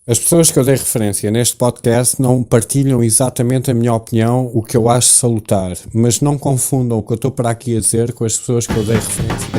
As pessoas que eu dei referência neste podcast não partilham exatamente a minha opinião, o que eu acho salutar, mas não confundam o que eu estou para aqui a dizer com as pessoas que eu dei referência.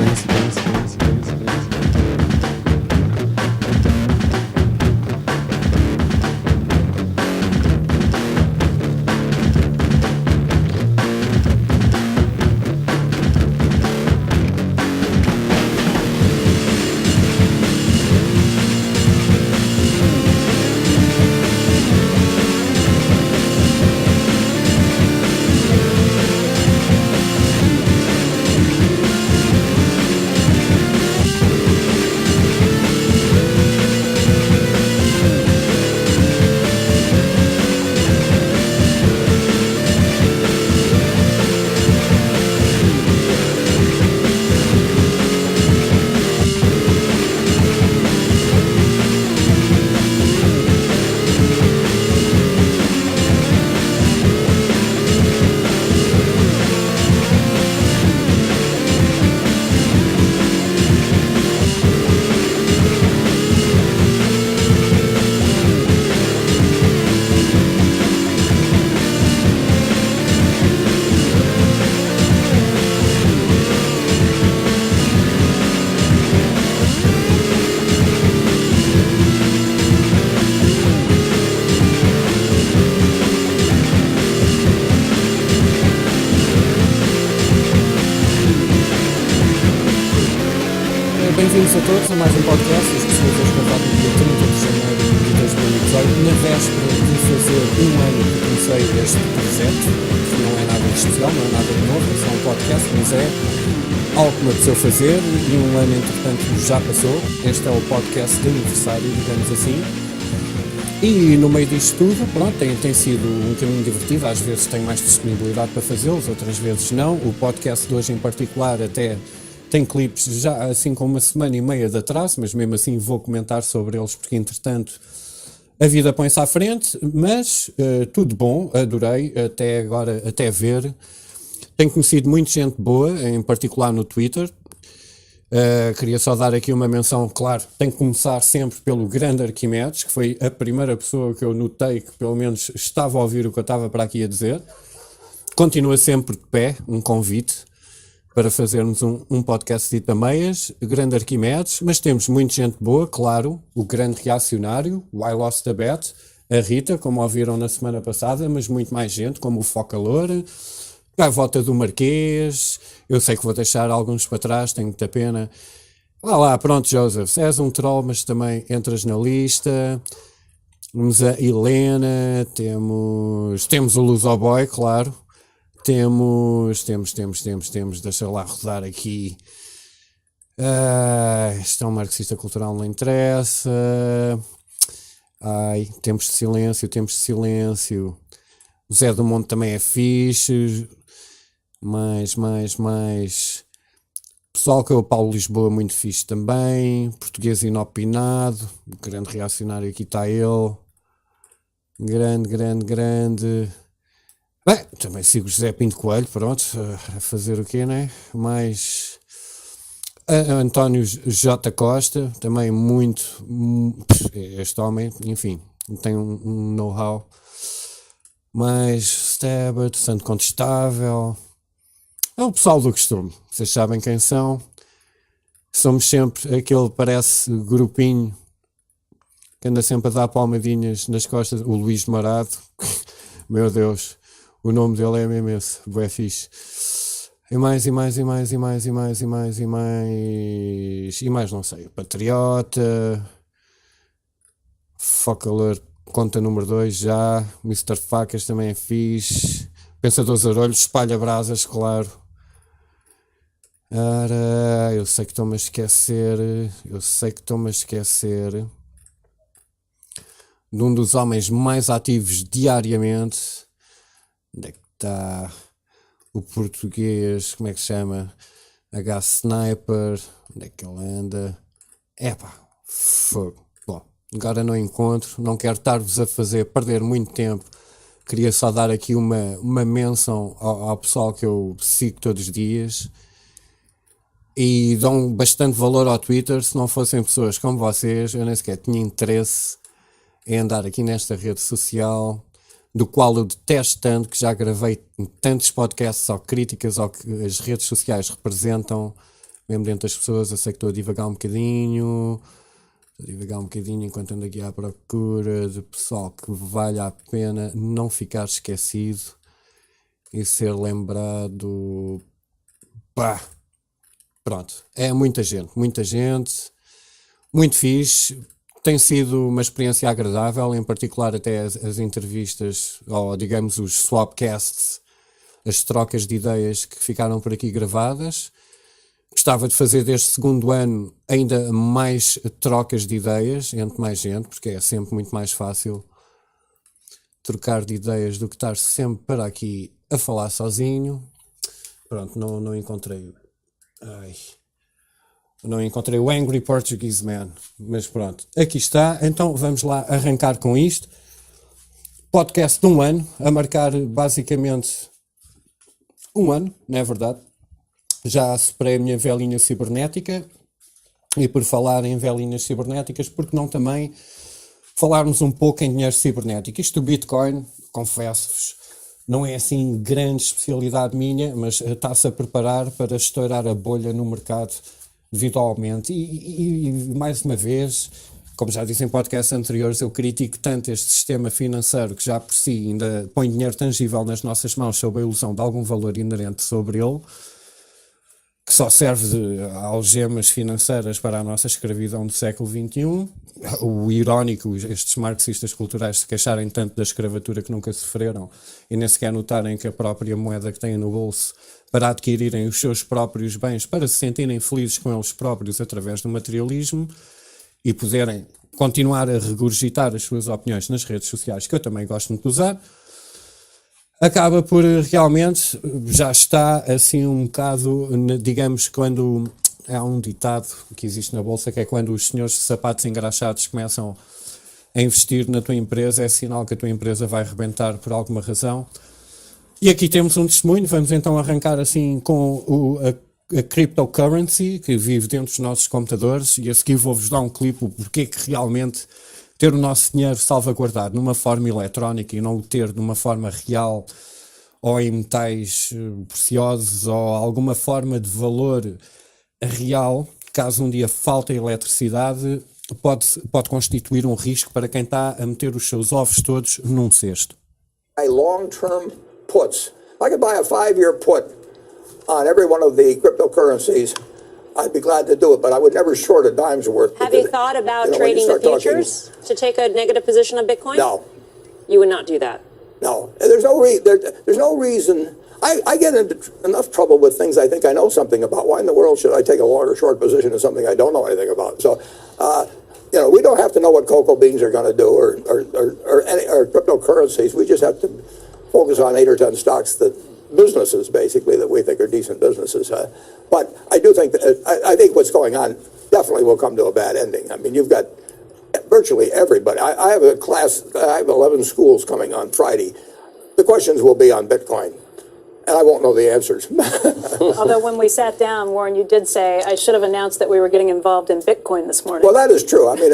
Bem-vindos a todos a mais um podcast. As pessoas hoje gravado no dia 30 de janeiro de 2018, na véspera de fazer um ano que comecei este projeto, que não é nada de especial, não é nada de novo, é só um podcast, mas é algo que me apeteceu fazer e um ano, entretanto, já passou. Este é o podcast de aniversário, digamos assim. E no meio disto tudo, pronto, tem sido um caminho divertido. Às vezes tenho mais disponibilidade para fazê-los, outras vezes não. O podcast de hoje em particular até tem clipes já assim com uma semana e meia de atraso, mas mesmo assim vou comentar sobre eles porque entretanto a vida põe-se à frente, mas tudo bom, adorei até agora, até ver. Tenho conhecido muita gente boa, em particular no Twitter. Queria só dar aqui uma menção, claro, tem que começar sempre pelo grande Arquimedes, que foi a primeira pessoa que eu notei que pelo menos estava a ouvir o que eu estava para aqui a dizer. Continua sempre de pé, um convite para fazermos um podcast de meias, grande Arquimedes, mas temos muita gente boa, claro, o grande reacionário, o I Lost a Bet, a Rita, como ouviram na semana passada, mas muito mais gente, como o Focalor, a Gaivota do Marquês. Eu sei que vou deixar alguns para trás, tenho muita pena. Vá lá, pronto, Joseph, és um troll, mas também entras na lista. Temos a Helena, temos o Lusoboy, claro. Temos, deixa lá rodar aqui. Isto é um marxista cultural, não interessa. Tempos de silêncio. O Zé do Monte também é fixe. Mais. Pessoal que é o Paulo Lisboa, muito fixe também. Português inopinado. O grande reacionário, aqui está ele. Grande. Bem, também sigo o José Pinto Coelho, pronto, a fazer o quê, né? Mais António J. Costa, também muito, este homem, enfim, tem um know-how. Mais Stabert, Santo Contestável, é o pessoal do costume, vocês sabem quem são. Somos sempre aquele, parece, grupinho que anda sempre a dar palmadinhas nas costas, o Luís Marado, meu Deus. O nome dele é mesmo esse, bué fixe. E mais. E mais não sei. Patriota. Focalor, conta número 2 já. Mr. Facas também é fixe. Pensadores Arolhos, espalha brasas, claro. Eu sei que estou-me a esquecer. De um dos homens mais ativos diariamente. Onde é que está o português? Como é que se chama? H Sniper. Onde é que ele anda? Fogo. Bom, agora não encontro. Não quero estar-vos a fazer perder muito tempo. Queria só dar aqui uma menção ao pessoal que eu sigo todos os dias. E dão bastante valor ao Twitter. Se não fossem pessoas como vocês, eu nem sequer tinha interesse é andar aqui nesta rede social, do qual eu detesto tanto, que já gravei tantos podcasts ou críticas ao que as redes sociais representam, mesmo dentro das pessoas. Eu sei que estou a divagar um bocadinho enquanto ando aqui à procura de pessoal que vale a pena não ficar esquecido e ser lembrado. Pá, pronto, é muita gente, muito fixe. Tem sido uma experiência agradável, em particular até as entrevistas, ou digamos os swapcasts, as trocas de ideias que ficaram por aqui gravadas. Gostava de fazer deste segundo ano ainda mais trocas de ideias entre mais gente, porque é sempre muito mais fácil trocar de ideias do que estar sempre para aqui a falar sozinho. Pronto, não encontrei... Não encontrei o Angry Portuguese Man, mas pronto, aqui está. Então vamos lá arrancar com isto. Podcast de um ano, a marcar basicamente um ano, não é verdade? Já superei a minha velhinha cibernética, e por falar em velhinhas cibernéticas, porque não também falarmos um pouco em dinheiro cibernético? Isto do Bitcoin, confesso-vos, não é assim grande especialidade minha, mas está-se a preparar para estourar a bolha no mercado devido ao aumento. E mais uma vez, como já disse em podcasts anteriores, eu critico tanto este sistema financeiro que já por si ainda põe dinheiro tangível nas nossas mãos sob a ilusão de algum valor inerente sobre ele, que só serve de algemas financeiras para a nossa escravidão do século XXI. O irónico, estes marxistas culturais se queixarem tanto da escravatura que nunca sofreram e nem sequer notarem que a própria moeda que têm no bolso para adquirirem os seus próprios bens, para se sentirem felizes com eles próprios através do materialismo e poderem continuar a regurgitar as suas opiniões nas redes sociais, que eu também gosto muito de usar, acaba por realmente, já está assim um bocado, digamos, quando há um ditado que existe na Bolsa, que é quando os senhores de sapatos engraxados começam a investir na tua empresa, é sinal que a tua empresa vai rebentar por alguma razão. E aqui temos um testemunho. Vamos então arrancar assim com a cryptocurrency, que vive dentro dos nossos computadores, e a seguir vou-vos dar um clipe porque que realmente ter o nosso dinheiro salvaguardado numa forma eletrónica e não o ter de uma forma real ou em metais preciosos ou alguma forma de valor real, caso um dia falte a eletricidade, pode constituir um risco para quem está a meter os seus ovos todos num cesto. Long-term puts. If I could buy a 5-year put on every one of the cryptocurrencies, I'd be glad to do it, but I would never short a dime's worth. Have you thought about trading the futures to take a negative position on Bitcoin? No. You would not do that? No. There's no reason. I get into enough trouble with things I think I know something about. Why in the world should I take a long or short position in something I don't know anything about? So, we don't have to know what cocoa beans are going to do or cryptocurrencies. We just have to focus on 8 or 10 stocks, that businesses basically that we think are decent businesses. But I do think that I think what's going on definitely will come to a bad ending. I mean, you've got virtually everybody. I have a class. I have 11 schools coming on Friday. The questions will be on Bitcoin, and I won't know the answers. Although when we sat down, Warren, you did say, I should have announced that we were getting involved in Bitcoin this morning. Well, that is true. I mean,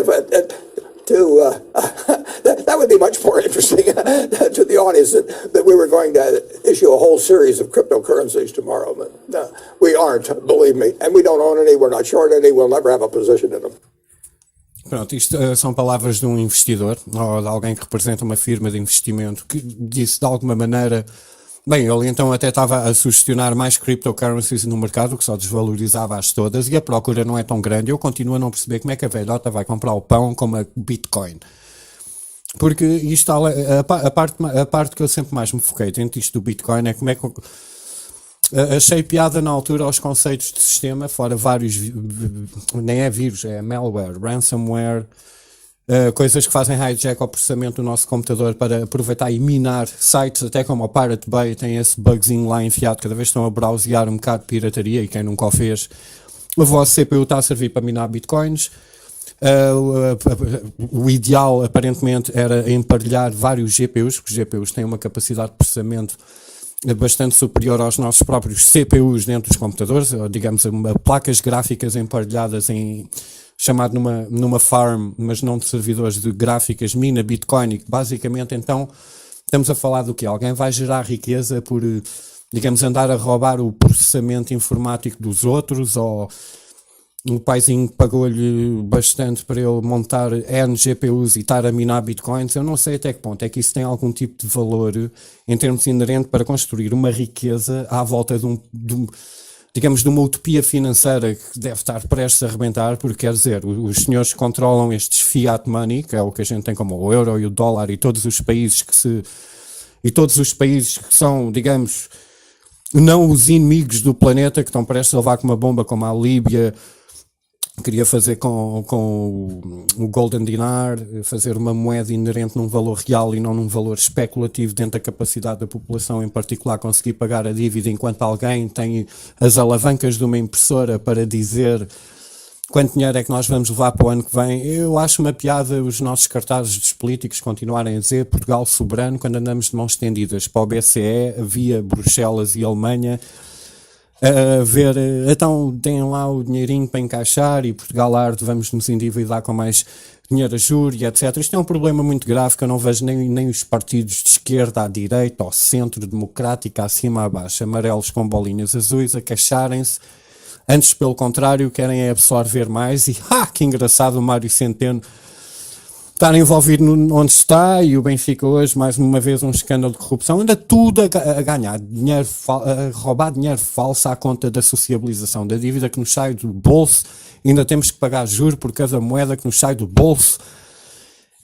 that would be much more interesting to the audience that we were going to issue a whole series of cryptocurrencies tomorrow. But we aren't, believe me. And we don't own any, we're not short any, we'll never have a position in them. Pronto, isto são palavras de um investidor, ou de alguém que representa uma firma de investimento, que disse de alguma maneira, bem, ele então até estava a sugestionar mais cryptocurrencies no mercado, que só desvalorizava-as todas, e a procura não é tão grande. Eu continuo a não perceber como é que a velhota vai comprar o pão com a Bitcoin. Porque isto, a parte que eu sempre mais me foquei dentro disto do Bitcoin é como é que achei piada na altura aos conceitos de sistema, fora vários, nem é vírus, é malware, ransomware, coisas que fazem hijack ao processamento do nosso computador para aproveitar e minar sites, até como o Pirate Bay tem esse bugzinho lá enfiado, cada vez estão a browsear um bocado de pirataria, e quem nunca o fez, a vossa CPU está a servir para minar bitcoins. O ideal aparentemente era emparelhar vários GPUs, porque os GPUs têm uma capacidade de processamento bastante superior aos nossos próprios CPUs dentro dos computadores, ou digamos placas gráficas emparelhadas em chamado numa farm, mas não de servidores de gráficas, mina Bitcoin, e basicamente então estamos a falar do quê? Alguém vai gerar riqueza por, digamos, andar a roubar o processamento informático dos outros, ou o paizinho pagou-lhe bastante para ele montar N GPUs e estar a minar bitcoins. Eu não sei até que ponto é que isso tem algum tipo de valor em termos inerente para construir uma riqueza à volta digamos, de uma utopia financeira que deve estar prestes a arrebentar, porque quer dizer, os senhores que controlam estes fiat money, que é o que a gente tem como o euro e o dólar, e todos os países que são, digamos, não os inimigos do planeta, que estão prestes a levar com uma bomba, como a Líbia queria fazer com o Golden Dinar, fazer uma moeda inerente num valor real e não num valor especulativo dentro da capacidade da população, em particular conseguir pagar a dívida, enquanto alguém tem as alavancas de uma impressora para dizer quanto dinheiro é que nós vamos levar para o ano que vem. Eu acho uma piada os nossos cartazes dos políticos continuarem a dizer Portugal soberano quando andamos de mãos estendidas para o BCE, via Bruxelas e Alemanha, a ver, então deem lá o dinheirinho para encaixar e Portugal arde, vamos nos endividar com mais dinheiro a juros e etc. Isto é um problema muito grave que eu não vejo nem os partidos de esquerda à direita, ao centro, democrático, acima a baixo, amarelos com bolinhas azuis, a queixarem-se. Antes, pelo contrário, querem absorver mais e, que engraçado o Mário Centeno estar envolvido onde está, e o Benfica hoje, mais uma vez, um escândalo de corrupção, anda tudo a ganhar dinheiro, a roubar dinheiro falso à conta da sociabilização da dívida que nos sai do bolso, ainda temos que pagar juros por cada moeda que nos sai do bolso,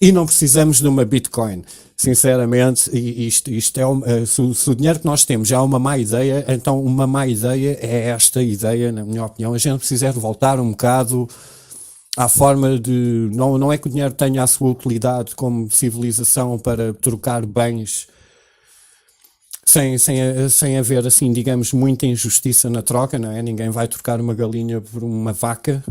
e não precisamos de uma Bitcoin. Sinceramente, isto é se o dinheiro que nós temos já é uma má ideia, então uma má ideia é esta ideia, na minha opinião. A gente precisa de voltar um bocado à forma de, não é que o dinheiro tenha a sua utilidade como civilização para trocar bens sem haver, assim, digamos, muita injustiça na troca, não é? Ninguém vai trocar uma galinha por uma vaca.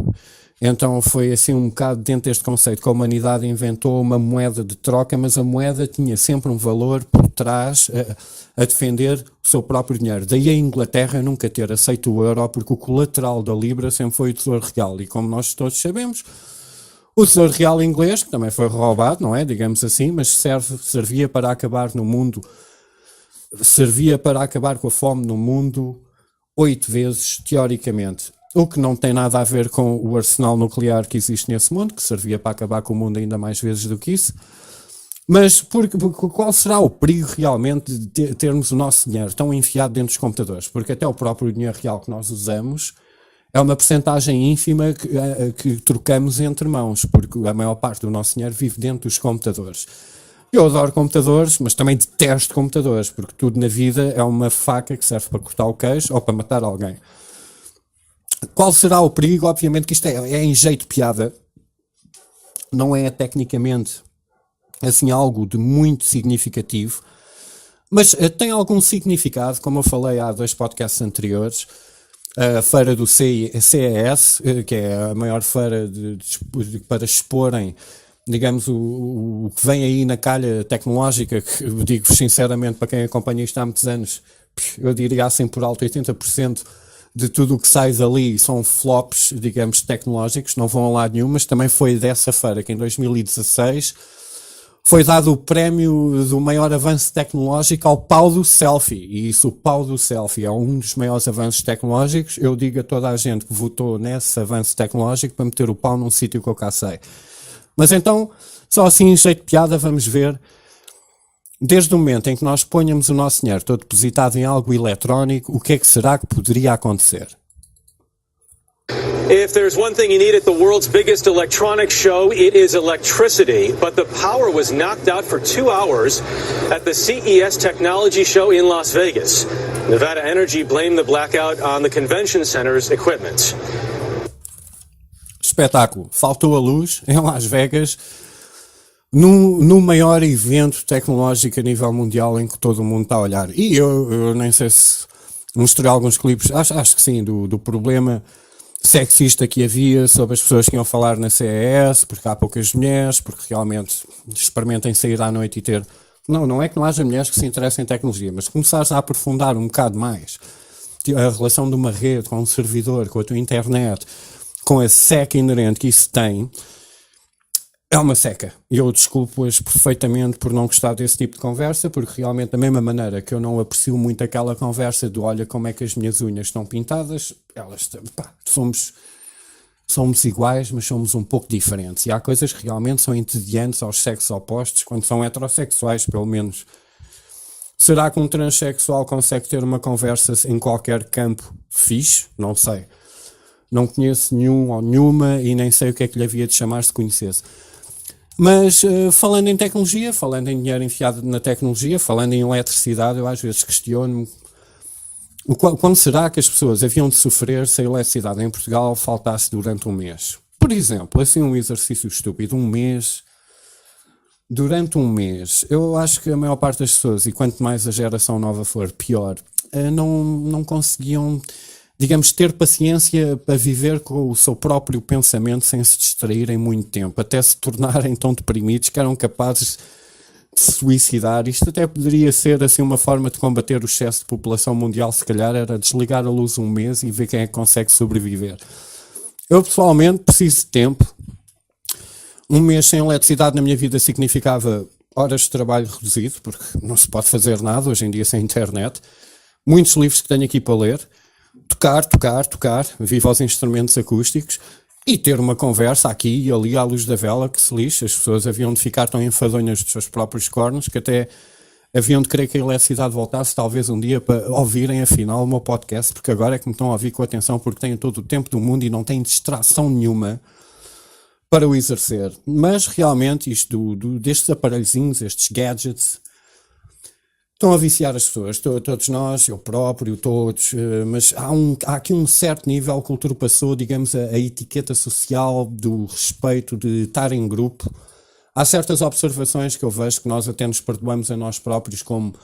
Então foi assim um bocado dentro deste conceito que a humanidade inventou uma moeda de troca, mas a moeda tinha sempre um valor por trás a defender o seu próprio dinheiro. Daí a Inglaterra nunca ter aceito o euro, porque o colateral da Libra sempre foi o Tesouro Real. E como nós todos sabemos, o Tesouro Real inglês, que também foi roubado, não é? Digamos assim, mas servia para acabar no mundo, servia para acabar com a fome no mundo 8 vezes, teoricamente. O que não tem nada a ver com o arsenal nuclear que existe nesse mundo, que servia para acabar com o mundo ainda mais vezes do que isso. Mas qual será o perigo realmente de termos o nosso dinheiro tão enfiado dentro dos computadores? Porque até o próprio dinheiro real que nós usamos é uma percentagem ínfima que trocamos entre mãos, porque a maior parte do nosso dinheiro vive dentro dos computadores. Eu adoro computadores, mas também detesto computadores, porque tudo na vida é uma faca que serve para cortar o queijo ou para matar alguém. Qual será o perigo? Obviamente que isto é em jeito de piada, não é tecnicamente assim algo de muito significativo, mas tem algum significado, como eu falei há 2 podcasts anteriores. A feira do CES, que é a maior feira para exporem, digamos, o que vem aí na calha tecnológica, que eu digo sinceramente, para quem acompanha isto há muitos anos, eu diria assim por alto 80% de tudo o que sai dali são flops, digamos, tecnológicos, não vão a lado nenhum, mas também foi dessa feira que em 2016 foi dado o prémio do maior avanço tecnológico ao pau do selfie, e isso, o pau do selfie, é um dos maiores avanços tecnológicos. Eu digo a toda a gente que votou nesse avanço tecnológico para meter o pau num sítio que eu cá sei. Mas então, só assim em jeito de piada, vamos ver, desde o momento em que nós ponhamos o nosso dinheiro todo depositado em algo eletrónico, o que é que será que poderia acontecer? If there's one thing you need at the world's biggest electronics show, it is electricity. But the power was knocked out for 2 hours at the CES Technology Show in Las Vegas. Nevada Energy blamed the blackout on the convention center's equipment. Espetáculo. Faltou a luz em Las Vegas, no maior evento tecnológico a nível mundial em que todo o mundo está a olhar. E eu nem sei se mostrei alguns clipes, acho que sim, do problema sexista que havia sobre as pessoas que iam falar na CES, porque há poucas mulheres, porque realmente experimentem sair à noite e ter... Não é que não haja mulheres que se interessem em tecnologia, mas começares a aprofundar um bocado mais a relação de uma rede com um servidor, com a tua internet, com a seca inerente que isso tem, é uma seca. E eu desculpo-as perfeitamente por não gostar desse tipo de conversa, porque realmente, da mesma maneira que eu não aprecio muito aquela conversa de olha como é que as minhas unhas estão pintadas, somos iguais, mas somos um pouco diferentes. E há coisas que realmente são entediantes aos sexos opostos, quando são heterossexuais, pelo menos. Será que um transexual consegue ter uma conversa em qualquer campo fixe? Não sei. Não conheço nenhum ou nenhuma e nem sei o que é que lhe havia de chamar se conhecesse. Mas falando em tecnologia, falando em dinheiro enfiado na tecnologia, falando em eletricidade, eu às vezes questiono-me quando será que as pessoas haviam de sofrer se a eletricidade em Portugal faltasse durante um mês. Por exemplo, assim um exercício estúpido, durante um mês, eu acho que a maior parte das pessoas, e quanto mais a geração nova for, pior, não conseguiam, digamos, ter paciência para viver com o seu próprio pensamento sem se distraírem muito tempo, até se tornarem tão deprimidos que eram capazes de se suicidar. Isto até poderia ser assim uma forma de combater o excesso de população mundial, se calhar era desligar a luz um mês e ver quem é que consegue sobreviver. Eu pessoalmente preciso de tempo. Um mês sem eletricidade na minha vida significava horas de trabalho reduzido, porque não se pode fazer nada hoje em dia sem internet. Muitos livros que tenho aqui para ler. Tocar, viva aos instrumentos acústicos e ter uma conversa aqui e ali à luz da vela que se lixe. As pessoas haviam de ficar tão enfadonhas dos seus próprios cornos que até haviam de querer que a eletricidade voltasse talvez um dia para ouvirem afinal o meu podcast, porque agora é que me estão a ouvir com atenção porque têm todo o tempo do mundo e não têm distração nenhuma para o exercer. Mas realmente isto destes aparelhozinhos, estes gadgets, estão a viciar as pessoas, todos nós, eu próprio, todos, mas há aqui um certo nível que ultrapassou, digamos, a etiqueta social do respeito de estar em grupo. Há certas observações que eu vejo que nós até nos perdoamos a nós próprios, como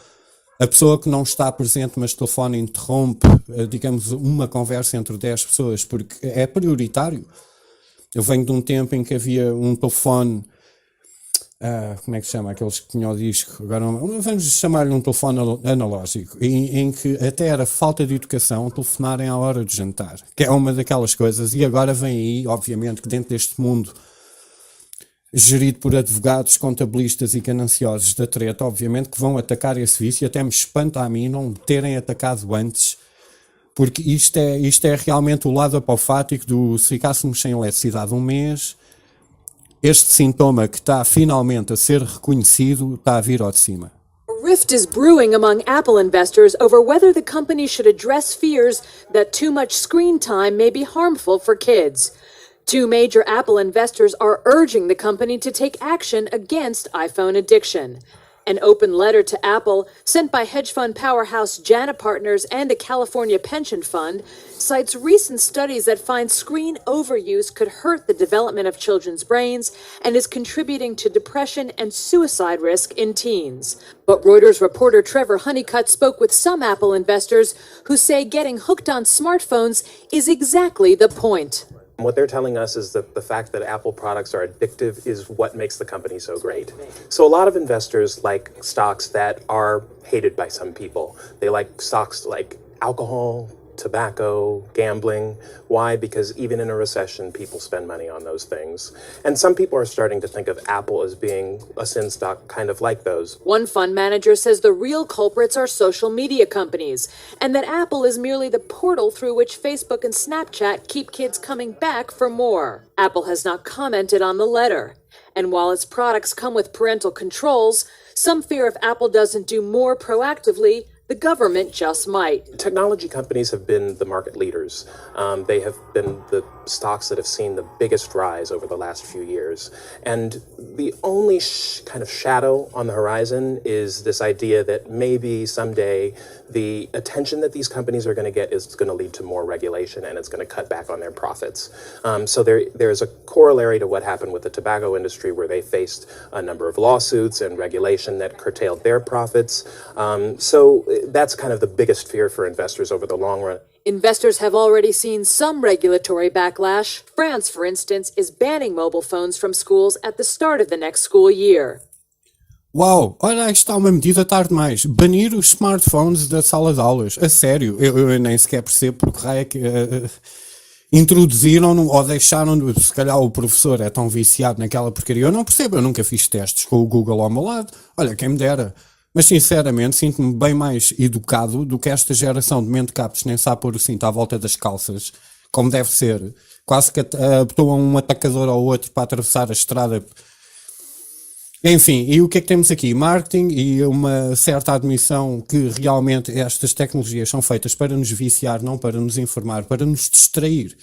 a pessoa que não está presente mas telefone interrompe, digamos, uma conversa entre 10 pessoas, porque é prioritário. Eu venho de um tempo em que havia um telefone, como é que se chama? Aqueles que tinham o disco, agora vamos chamar-lhe um telefone analógico, em que até era falta de educação telefonarem à hora de jantar, que é uma daquelas coisas, e agora vem aí, obviamente, que dentro deste mundo gerido por advogados, contabilistas e gananciosos da treta, obviamente que vão atacar esse vício, e até me espanta a mim não terem atacado antes, porque isto é realmente o lado apofático do se ficássemos sem eletricidade um mês, este sintoma que está finalmente a ser reconhecido está a vir ao de cima. A rift is brewing among Apple investors over whether the company should address fears that too much screen time may be harmful for kids. Two major Apple investors are urging the company to take action against iPhone addiction. An open letter to Apple, sent by hedge fund powerhouse JANA Partners and a California pension fund, cites recent studies that find screen overuse could hurt the development of children's brains and is contributing to depression and suicide risk in teens. But Reuters reporter Trevor Honeycutt spoke with some Apple investors who say getting hooked on smartphones is exactly the point. What they're telling us is that the fact that Apple products are addictive is what makes the company so great. So a lot of investors like stocks that are hated by some people. They like stocks like alcohol, tobacco, gambling. Why? Because even in a recession, people spend money on those things. And some people are starting to think of Apple as being a sin stock kind of like those. One fund manager says the real culprits are social media companies, and that Apple is merely the portal through which Facebook and Snapchat keep kids coming back for more. Apple has not commented on the letter. And while its products come with parental controls, some fear if Apple doesn't do more proactively, the government just might. Technology companies have been the market leaders. They have been the stocks that have seen the biggest rise over the last few years. And the only kind of shadow on the horizon is this idea that maybe someday the attention that these companies are going to get is going to lead to more regulation and it's going to cut back on their profits. So there's a corollary to what happened with the tobacco industry where they faced a number of lawsuits and regulation that curtailed their profits. So that's kind of the biggest fear for investors over the long run. Investors have already seen some regulatory backlash. France, for instance, is banning mobile phones from schools at the start of the next school year. Uau, olha, aí está uma medida tarde demais. Banir os smartphones da sala de aulas. A sério, eu nem sequer percebo porque raio é que... introduziram-no ou deixaram-no, se calhar o professor é tão viciado naquela porcaria, eu não percebo, eu nunca fiz testes com o Google ao meu lado, olha, quem me dera. Mas sinceramente sinto-me bem mais educado do que esta geração de mentecaptos nem sabe pôr o cinto à volta das calças, como deve ser, quase que abotoam um atacador ao outro para atravessar a estrada. Enfim, e o que é que temos aqui? Marketing e uma certa admissão que realmente estas tecnologias são feitas para nos viciar, não para nos informar, para nos distrair.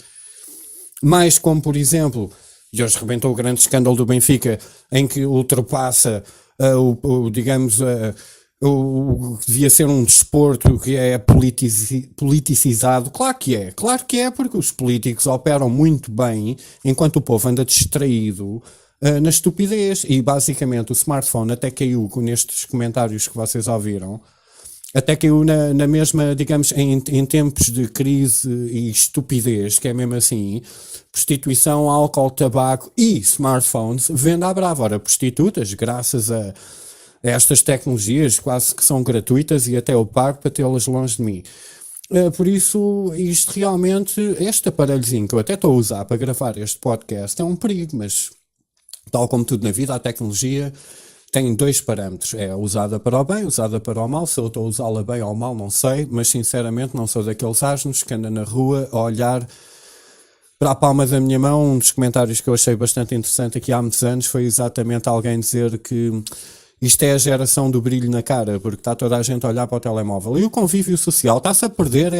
Mais como, por exemplo, e hoje rebentou o grande escândalo do Benfica, em que ultrapassa o que devia ser um desporto que é politicizado. Claro que é, porque os políticos operam muito bem enquanto o povo anda distraído na estupidez, e basicamente o smartphone até caiu nestes comentários que vocês ouviram, até caiu na mesma, digamos, em tempos de crise e estupidez, que é mesmo assim, prostituição, álcool, tabaco e smartphones, vende à brava. Ora, prostitutas, graças a estas tecnologias quase que são gratuitas e até eu pago para tê-las longe de mim. Por isso, isto realmente, este aparelhozinho que eu até estou a usar para gravar este podcast é um perigo, mas tal como tudo na vida, a tecnologia tem dois parâmetros, é usada para o bem, usada para o mal. Se eu estou a usá-la bem ou mal, não sei, mas sinceramente não sou daqueles asnos que andam na rua a olhar para a palma da minha mão. Um dos comentários que eu achei bastante interessante aqui há muitos anos foi exatamente alguém dizer que isto é a geração do brilho na cara, porque está toda a gente a olhar para o telemóvel. E o convívio social está-se a perder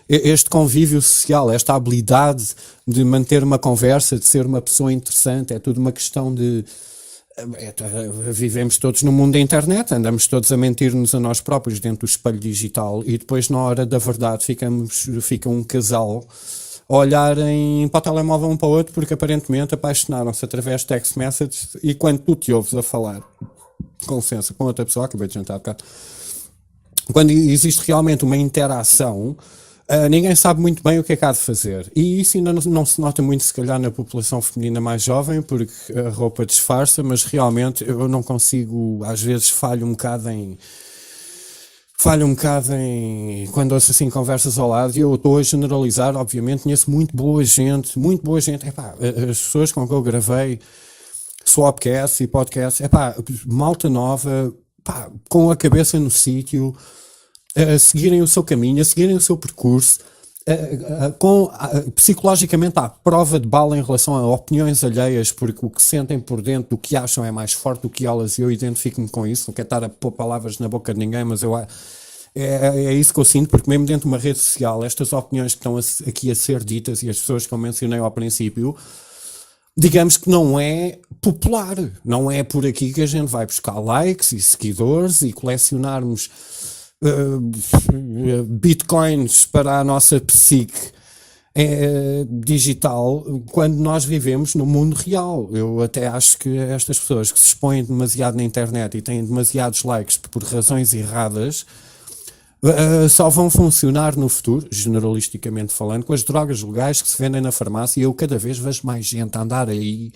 este convívio social, esta habilidade de manter uma conversa, de ser uma pessoa interessante. É tudo uma questão de... vivemos todos no mundo da internet, andamos todos a mentir-nos a nós próprios dentro do espelho digital, e depois na hora da verdade fica um casal a olharem para o telemóvel um para o outro porque aparentemente apaixonaram-se através de text messages, e quando tu te ouves a falar com licença com outra pessoa, acabei de jantar há bocado, quando existe realmente uma interação, ninguém sabe muito bem o que é que há de fazer. E isso ainda não se nota muito, se calhar, na população feminina mais jovem, porque a roupa disfarça, mas realmente eu não consigo, às vezes falho um bocado em quando ouço assim conversas ao lado, e eu estou a generalizar, obviamente, conheço muito boa gente, as pessoas com que eu gravei swapcasts e podcasts, malta nova, com a cabeça no sítio, a seguirem o seu caminho, a seguirem o seu percurso, psicologicamente à prova de bala em relação a opiniões alheias, porque o que sentem por dentro, o que acham é mais forte do que elas, e eu identifico-me com isso. Não quero estar a pôr palavras na boca de ninguém, mas é isso que eu sinto, porque mesmo dentro de uma rede social, estas opiniões que estão aqui a ser ditas, e as pessoas que eu mencionei ao princípio, digamos que não é popular, não é por aqui que a gente vai buscar likes e seguidores e colecionarmos bitcoins para a nossa psique digital, quando nós vivemos no mundo real. Eu até acho que estas pessoas que se expõem demasiado na internet e têm demasiados likes por razões erradas, só vão funcionar no futuro, generalisticamente falando, com as drogas legais que se vendem na farmácia. E eu cada vez vejo mais gente a andar aí,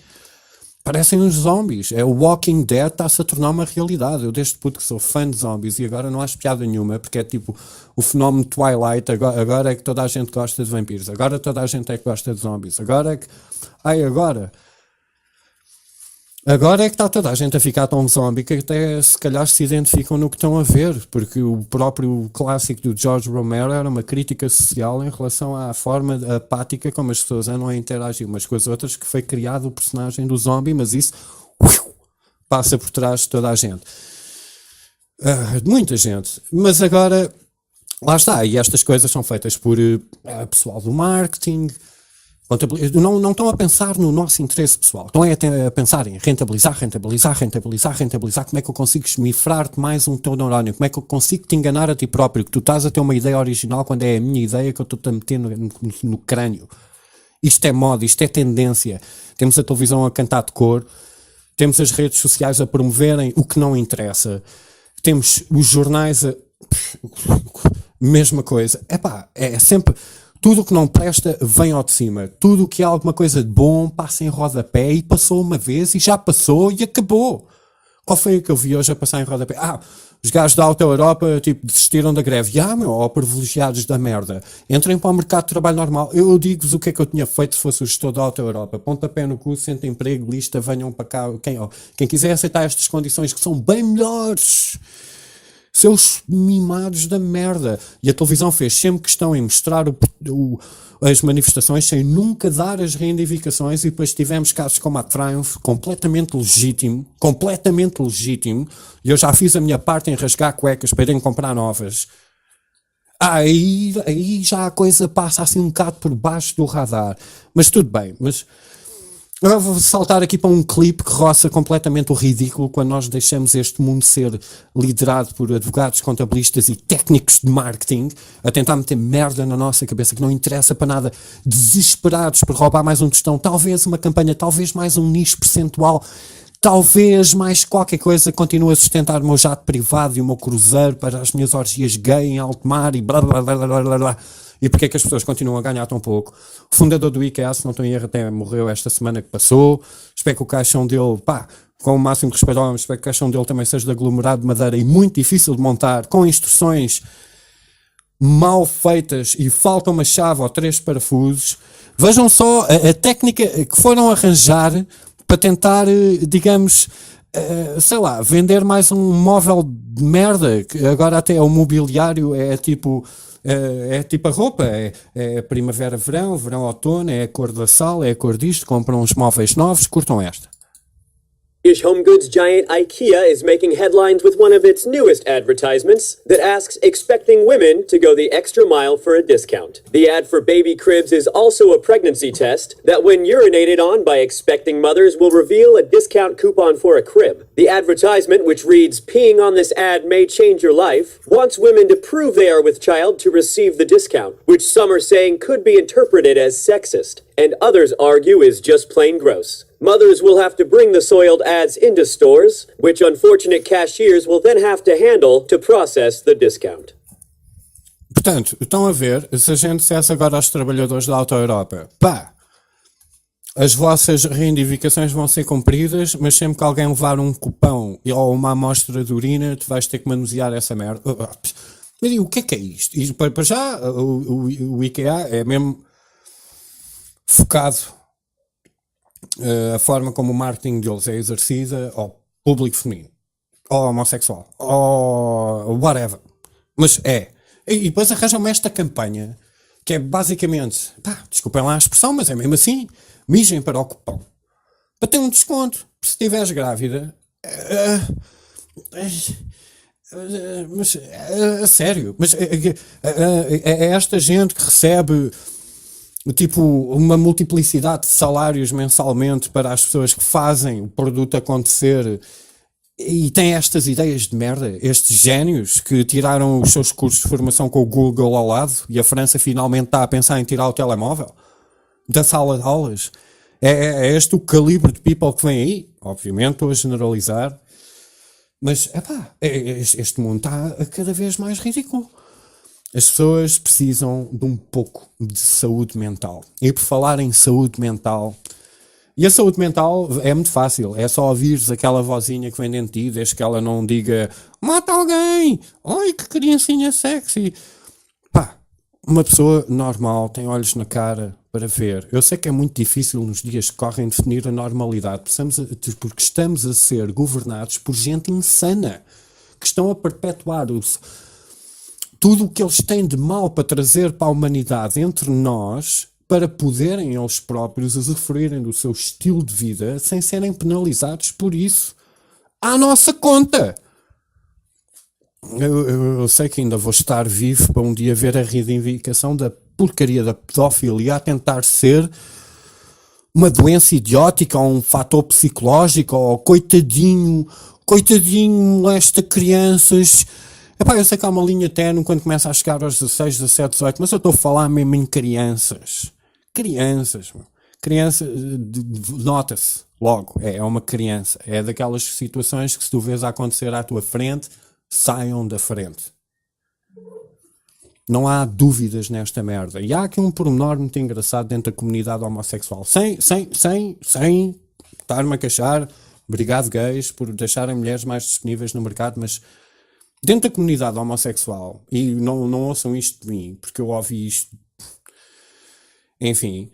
parecem uns zombies. O Walking Dead está-se a tornar uma realidade. Eu desde puto que sou fã de zombies, e agora não acho piada nenhuma, porque é tipo o fenómeno Twilight. Agora é que toda a gente gosta de vampiros, agora toda a gente é que gosta de zombies, agora é que agora é que está toda a gente a ficar tão zombie que até se calhar se identificam no que estão a ver, porque o próprio clássico do George Romero era uma crítica social em relação à forma apática como as pessoas andam a interagir umas com as outras, que foi criado o personagem do zombie, mas isso passa por trás de toda a gente, de muita gente. Mas agora, lá está, e estas coisas são feitas por pessoal do marketing. Não estão a pensar no nosso interesse pessoal, estão a pensar em rentabilizar, como é que eu consigo esmifrar-te mais um teu neurónio, como é que eu consigo te enganar a ti próprio, que tu estás a ter uma ideia original quando é a minha ideia que eu estou-te a meter no crânio. Isto é moda, isto é tendência. Temos a televisão a cantar de cor, temos as redes sociais a promoverem o que não interessa, temos os jornais a... mesma coisa. É sempre... Tudo o que não presta vem ao de cima. Tudo o que é alguma coisa de bom passa em rodapé, e passou uma vez e já passou e acabou. Qual foi o que eu vi hoje a passar em rodapé? Os gajos da Auto Europa, tipo, desistiram da greve. Privilegiados da merda. Entrem para o mercado de trabalho normal. Eu digo-vos o que é que eu tinha feito se fosse o gestor da Auto Europa. Pontapé no cu, sentem emprego, lista, venham para cá. Quem quiser aceitar estas condições que são bem melhores. Seus mimados da merda. E a televisão fez sempre questão em mostrar as manifestações sem nunca dar as reivindicações, e depois tivemos casos como a Triumph, completamente legítimo, e eu já fiz a minha parte em rasgar cuecas para irem comprar novas. Aí já a coisa passa assim um bocado por baixo do radar. Mas tudo bem, agora vou saltar aqui para um clipe que roça completamente o ridículo quando nós deixamos este mundo ser liderado por advogados, contabilistas e técnicos de marketing a tentar meter merda na nossa cabeça que não interessa para nada, desesperados por roubar mais um tostão, talvez uma campanha, talvez mais um nicho percentual, talvez mais qualquer coisa que continue a sustentar o meu jato privado e o meu cruzeiro para as minhas orgias gay em alto mar e blá blá blá blá blá blá. E porque é que as pessoas continuam a ganhar tão pouco? O fundador do IKEA, se não estou em erro, até morreu esta semana que passou. Espero que o caixão dele, com o máximo de respeito ao homem, espero que o caixão dele também seja de aglomerado de madeira e muito difícil de montar, com instruções mal feitas e falta uma chave ou 3 parafusos. Vejam só a técnica que foram arranjar para tentar, digamos, vender mais um móvel de merda, que agora até o mobiliário é tipo a roupa, é primavera, verão, outono, é a cor da sala, é a cor disto, compram uns móveis novos, curtam esta. British home goods giant IKEA is making headlines with one of its newest advertisements that asks expecting women to go the extra mile for a discount. The ad for baby cribs is also a pregnancy test that when urinated on by expecting mothers will reveal a discount coupon for a crib. The advertisement, which reads, "Peeing on this ad may change your life," wants women to prove they are with child to receive the discount, which some are saying could be interpreted as sexist, and others argue is just plain gross. Mothers will have to bring the soiled ads into stores, which unfortunate cashiers will then have to handle to process the discount. Portanto, estão a ver, se a gente dissesse agora aos trabalhadores da Auto Europa, as vossas reivindicações vão ser cumpridas, mas sempre que alguém levar um cupão ou uma amostra de urina, tu vais ter que manusear essa merda. Mas o que é isto? E para já, o IKEA é mesmo focado a forma como o marketing deles é exercida ao público feminino, ou homossexual, ou whatever. Mas e depois arranjam-me esta campanha que é basicamente, desculpem lá a expressão, mas é mesmo assim, mijem para o cupom para ter um desconto se estiveres grávida. Mas a sério, mas é esta gente que recebe tipo uma multiplicidade de salários mensalmente para as pessoas que fazem o produto acontecer e tem estas ideias de merda, estes génios que tiraram os seus cursos de formação com o Google ao lado e a França finalmente está a pensar em tirar o telemóvel da sala de aulas. É este o calibre de people que vem aí. Obviamente estou a generalizar, mas este mundo está cada vez mais ridículo. As pessoas precisam de um pouco de saúde mental. E por falar em saúde mental, e a saúde mental é muito fácil, é só ouvires aquela vozinha que vem dentro de ti, desde que ela não diga mata alguém, ai que criancinha sexy. Uma pessoa normal tem olhos na cara para ver. Eu sei que é muito difícil nos dias que correm definir a normalidade, porque estamos a ser governados por gente insana, que estão a perpetuar tudo o que eles têm de mal para trazer para a humanidade entre nós, para poderem eles próprios usufruírem do seu estilo de vida sem serem penalizados por isso à nossa conta. Eu sei que ainda vou estar vivo para um dia ver a reivindicação da porcaria da pedofilia a tentar ser uma doença idiótica ou um fator psicológico ou coitadinho molesta crianças. Eu sei que há uma linha ténue quando começa a chegar aos 16, 17, 18, mas eu estou a falar mesmo em crianças. Criança, nota-se logo, é uma criança. É daquelas situações que se tu vês a acontecer à tua frente, saiam da frente. Não há dúvidas nesta merda. E há aqui um pormenor muito engraçado dentro da comunidade homossexual. Sem estar-me a queixar, Obrigado, gays, por deixarem mulheres mais disponíveis no mercado, mas dentro da comunidade homossexual, e não ouçam isto de mim, porque eu ouvi isto, enfim,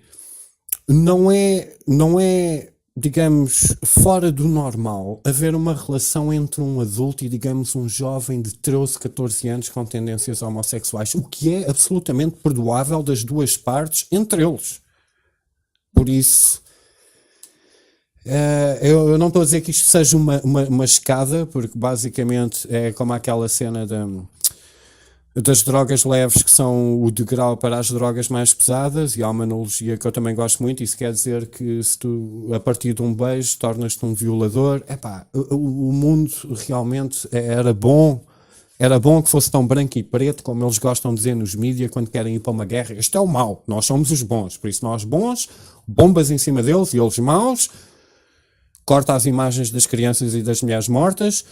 não é, digamos, fora do normal haver uma relação entre um adulto e, digamos, um jovem de 13, 14 anos com tendências homossexuais, o que é absolutamente perdoável das duas partes entre eles. Por isso, eu não estou a dizer que isto seja uma escada, porque basicamente é como aquela cena das drogas leves que são o degrau para as drogas mais pesadas, e há uma analogia que eu também gosto muito. Isso quer dizer que se tu, a partir de um beijo, tornas-te um violador. O mundo realmente era bom que fosse tão branco e preto, como eles gostam de dizer nos mídias quando querem ir para uma guerra. Este é o mau, nós somos os bons, por isso nós bons, bombas em cima deles, e eles maus, corta as imagens das crianças e das mulheres mortas,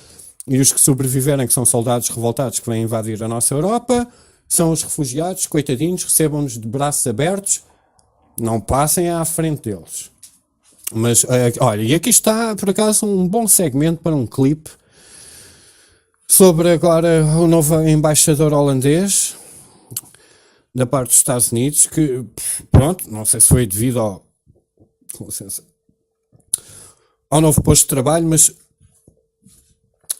e os que sobreviverem, que são soldados revoltados que vêm invadir a nossa Europa, são os refugiados, coitadinhos, recebam-nos de braços abertos, não passem à frente deles. Mas, olha, e aqui está, por acaso, um bom segmento para um clipe sobre agora o novo embaixador holandês da parte dos Estados Unidos, que, pronto, não sei se foi devido ao novo posto de trabalho, mas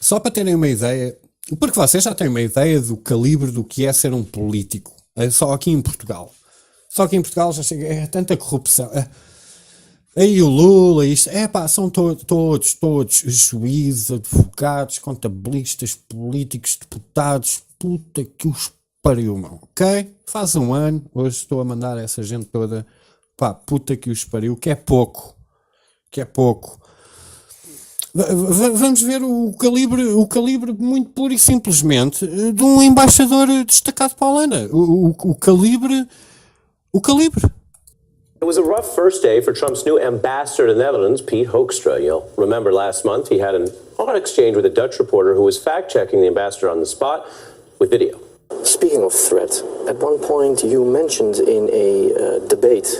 só para terem uma ideia, porque vocês já têm uma ideia do calibre do que é ser um político, só aqui em Portugal. Só que em Portugal já chega, tanta corrupção. Aí o Lula, isto, são todos juízes, advogados, contabilistas, políticos, deputados, puta que os pariu, não, ok? Faz um ano, hoje estou a mandar essa gente toda, puta que os pariu, que é pouco. Vamos ver o calibre muito puro e simplesmente de um embaixador destacado para a Holanda. O calibre. It was a rough first day for Trump's new ambassador to the Netherlands, Pete Hoekstra. You'll remember last month he had an odd exchange with a Dutch reporter who was fact-checking the ambassador on the spot with video. Speaking of threat, at one point you mentioned in a debate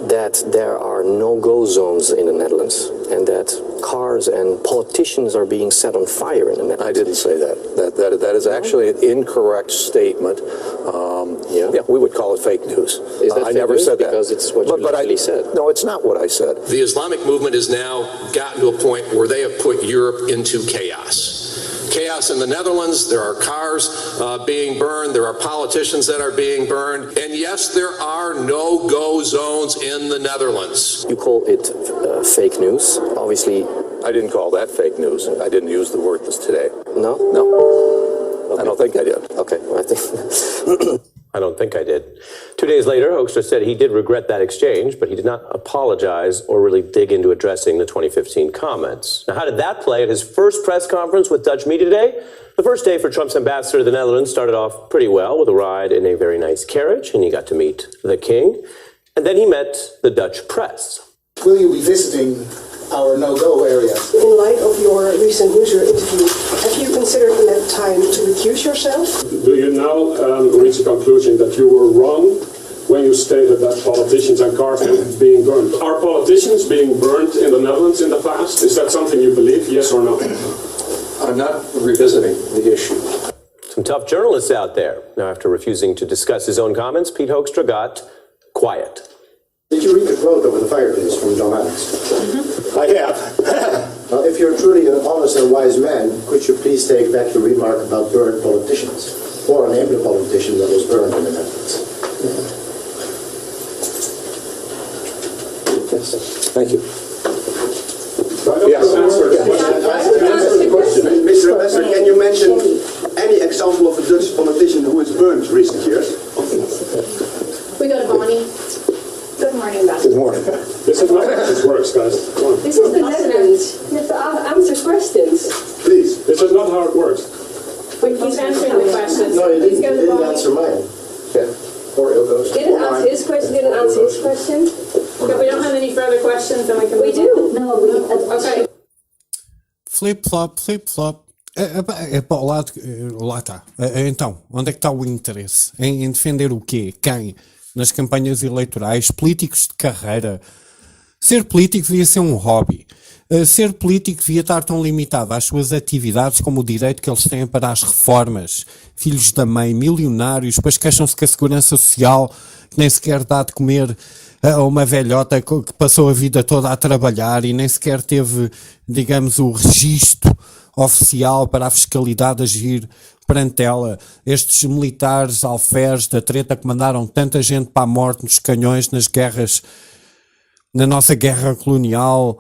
that there are no-go zones in the Netherlands and that cars and politicians are being set on fire in the Netherlands. I didn't say that. That is actually an incorrect statement. Yeah, we would call it fake news. Is that I fake never news? said that. Because it's what you literally said. No, it's not what I said. The Islamic movement has now gotten to a point where they have put Europe into chaos. Chaos in the Netherlands, there are cars being burned, there are politicians that are being burned, and yes, there are no-go zones in the Netherlands. You call it fake news, obviously. I didn't call that fake news. I didn't use the word this today. No? No. Okay. I don't think I did. Okay, well, I think... I don't think I did. 2 days later, Hoekstra said he did regret that exchange, but he did not apologize or really dig into addressing the 2015 comments. Now, how did that play at his first press conference with Dutch media today? The first day for Trump's ambassador to the Netherlands started off pretty well with a ride in a very nice carriage, and he got to meet the king. And then he met the Dutch press. Will you be visiting our no-go areas? In light of your recent newsroom interview, have you considered in that time to recuse yourself? Do you now reach the conclusion that you were wrong when you stated that politicians and cars were being burned? Are politicians being burned in the Netherlands in the past? Is that something you believe, yes or no? I'm not revisiting the issue. Some tough journalists out there. Now, after refusing to discuss his own comments, Pete Hoekstra got quiet. Did you read the quote over the fireplace from John Adams? I have. Well, if you're truly an honest and wise man, could you please take back your remark about burned politicians? Or name the politician that was burned in the Netherlands? Yes. Thank you. Yes. Mr. Ambassador, can you mention any example of a Dutch politician who was burned recent years? We go to Bonnie. Good morning, Ambassador. Good morning. This is not how this works, guys. Come on. This is the Netherlands. You have to answer questions. Please. This is not how it works. Wait, he's answering the questions. No, you Please go to didn't Bonnie. answer mine. Yeah. Or Ilko's. Didn't ask his question. Didn't answer his question. If we don't have any further questions, then we can. We do. No, we. Okay. Flip-flop. Para o lado, lá está. Então, onde é que está o interesse? Em defender o quê? Quem? Nas campanhas eleitorais? Políticos de carreira? Ser político devia ser um hobby. Ser político devia estar tão limitado às suas atividades como o direito que eles têm para as reformas. Filhos da mãe, milionários, depois queixam-se que a segurança social que nem sequer dá de comer a uma velhota que passou a vida toda a trabalhar e nem sequer teve, digamos, o registro oficial para a fiscalidade agir perante ela. Estes militares alferes da treta que mandaram tanta gente para a morte nos canhões nas guerras, na nossa guerra colonial,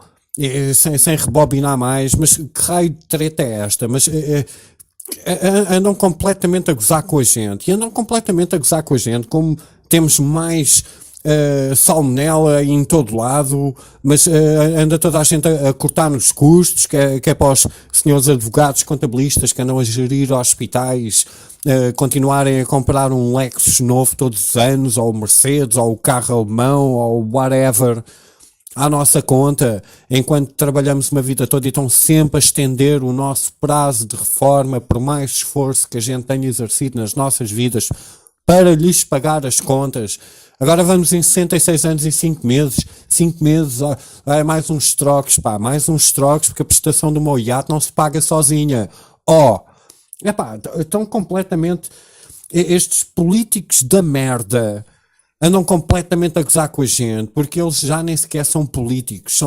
sem rebobinar mais, mas que raio de treta é esta? Mas andam completamente a gozar com a gente, e andam completamente a gozar com a gente, como temos mais salmonela em todo lado, mas anda toda a gente a cortar nos custos, que é para os senhores advogados, contabilistas que andam a gerir hospitais, continuarem a comprar um Lexus novo todos os anos, ou Mercedes, ou o carro alemão, ou whatever, à nossa conta, enquanto trabalhamos uma vida toda e estão sempre a estender o nosso prazo de reforma, por mais esforço que a gente tenha exercido nas nossas vidas, para lhes pagar as contas. Agora vamos em 66 anos e 5 meses. 5 meses, mais uns trocos, mais uns trocos, porque a prestação do meu iate não se paga sozinha. Estão completamente... Estes políticos da merda andam completamente a gozar com a gente, porque eles já nem sequer são políticos,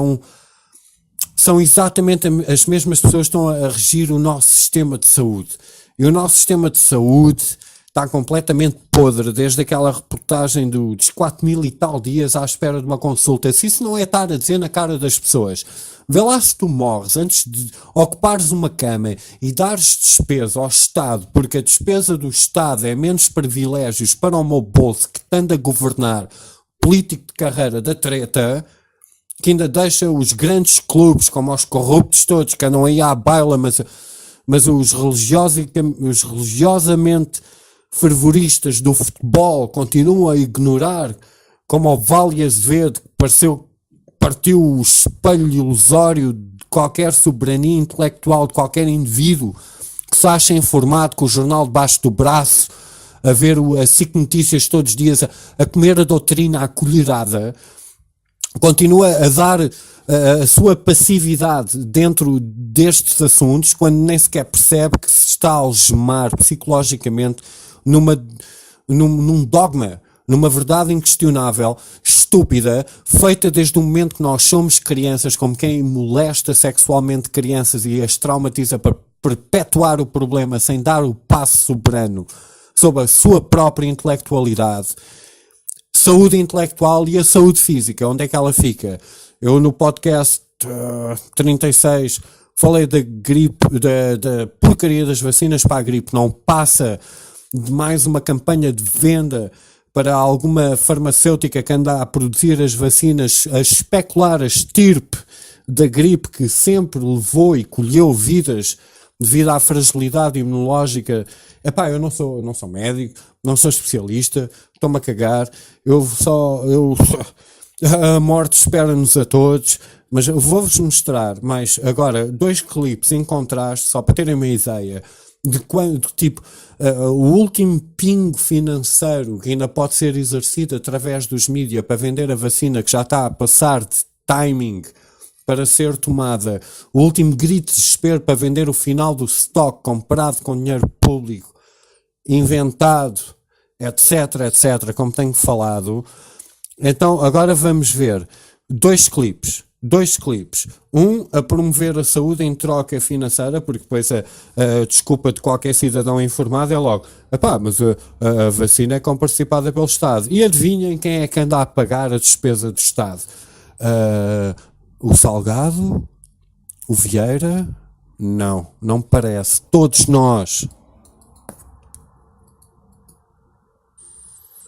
são exatamente as mesmas pessoas que estão a regir o nosso sistema de saúde. E o nosso sistema de saúde está completamente podre, desde aquela reportagem dos 4.000 e tal dias à espera de uma consulta. Se isso não é estar a dizer na cara das pessoas, vê lá se tu morres antes de ocupares uma cama e dares despesa ao Estado, porque a despesa do Estado é menos privilégios para o meu bolso que tende a governar, político de carreira da treta, que ainda deixa os grandes clubes, como os corruptos todos, que andam aí à baila, mas os religiosamente fervoristas do futebol continuam a ignorar, como o Vale Azevedo, que partiu o espelho ilusório de qualquer soberania intelectual, de qualquer indivíduo que se acha informado com o jornal debaixo do braço, a ver a SIC Notícias todos os dias, a comer a doutrina à colherada, continua a dar a sua passividade dentro destes assuntos, quando nem sequer percebe que se está a algemar psicologicamente num dogma, numa verdade inquestionável, estúpida, feita desde o momento que nós somos crianças, como quem molesta sexualmente crianças e as traumatiza para perpetuar o problema sem dar o passo soberano sobre a sua própria intelectualidade. Saúde intelectual e a saúde física, onde é que ela fica? Eu no podcast 36 falei da gripe, da porcaria das vacinas para a gripe. Não passa de mais uma campanha de venda para alguma farmacêutica que anda a produzir as vacinas, a especular a estirpe da gripe que sempre levou e colheu vidas devido à fragilidade imunológica. Eu não sou médico, não sou especialista, estou-me a cagar, a morte espera-nos a todos, mas eu vou-vos mostrar mais agora 2 clipes em contraste, só para terem uma ideia de quando, o último pingo financeiro que ainda pode ser exercido através dos mídias para vender a vacina que já está a passar de timing para ser tomada, o último grito de desespero para vender o final do stock comprado com dinheiro público, inventado, etc, como tenho falado. Então agora vamos ver 2 clipes. Um a promover a saúde em troca financeira, porque depois a desculpa de qualquer cidadão informado é logo, mas a vacina é comparticipada pelo Estado. E adivinhem quem é que anda a pagar a despesa do Estado? O Salgado? O Vieira? Não me parece. Todos nós.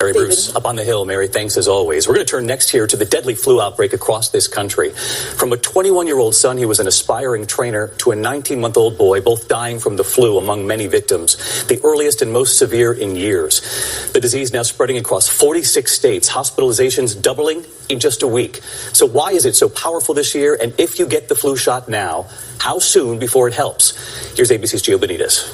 Mary Bruce, up on the Hill. Mary, thanks as always. We're going to turn next here to the deadly flu outbreak across this country. From a 21-year-old son who was an aspiring trainer to a 19-month-old boy, both dying from the flu among many victims, the earliest and most severe in years. The disease now spreading across 46 states, hospitalizations doubling in just a week. So why is it so powerful this year? And if you get the flu shot now, how soon before it helps? Here's ABC's Gio Benitez.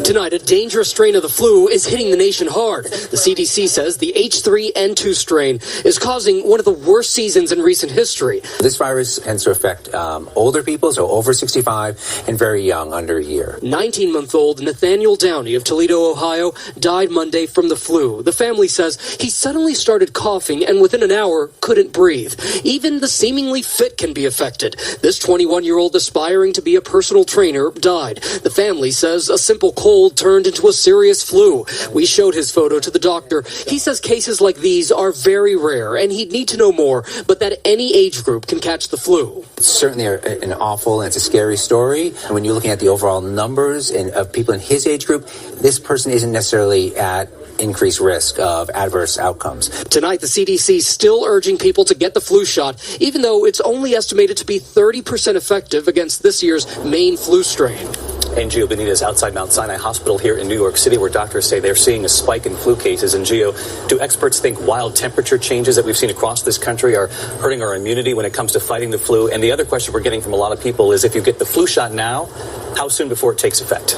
Tonight, a dangerous strain of the flu is hitting the nation hard. The CDC says the H3N2 strain is causing one of the worst seasons in recent history. This virus tends to affect older people, so over 65, and very young, under a year. 19-month-old Nathaniel Downey of Toledo, Ohio, died Monday from the flu. The family says he suddenly started coughing and within an hour couldn't breathe. Even the seemingly fit can be affected. This 21-year-old aspiring to be a personal trainer died. The family says a simple cold turned into a serious flu. We showed his photo to the doctor. He says cases like these are very rare and he'd need to know more, but that any age group can catch the flu. It's certainly an awful and it's a scary story. And when you're looking at the overall numbers of people in his age group, this person isn't necessarily at increased risk of adverse outcomes. Tonight, the CDC is still urging people to get the flu shot, even though it's only estimated to be 30% effective against this year's main flu strain. And Gio Benitez outside Mount Sinai Hospital here in New York City, where doctors say they're seeing a spike in flu cases. And Gio, do experts think wild temperature changes that we've seen across this country are hurting our immunity when it comes to fighting the flu? And the other question we're getting from a lot of people is if you get the flu shot now, how soon before it takes effect?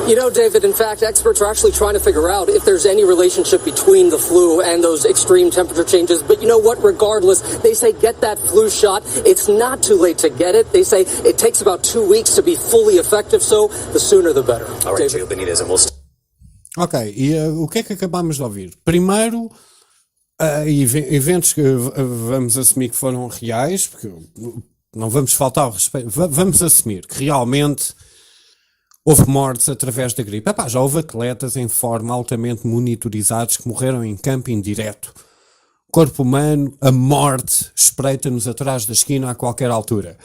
You know, David, in fact, experts are actually trying to figure out if there's any relationship between the flu and those extreme temperature changes. But you know what? Regardless, they say get that flu shot. It's not too late to get it. They say it takes about 2 weeks to be fully effective, so the sooner the better. All right, Gio Benitez, and we'll... Ok, e o que é que acabámos de ouvir? Primeiro, eventos que vamos assumir que foram reais, porque não vamos faltar ao respeito, vamos assumir que realmente houve mortes através da gripe. Epá, já houve atletas em forma altamente monitorizados que morreram em campo indireto. Corpo humano, a morte espreita-nos atrás da esquina a qualquer altura.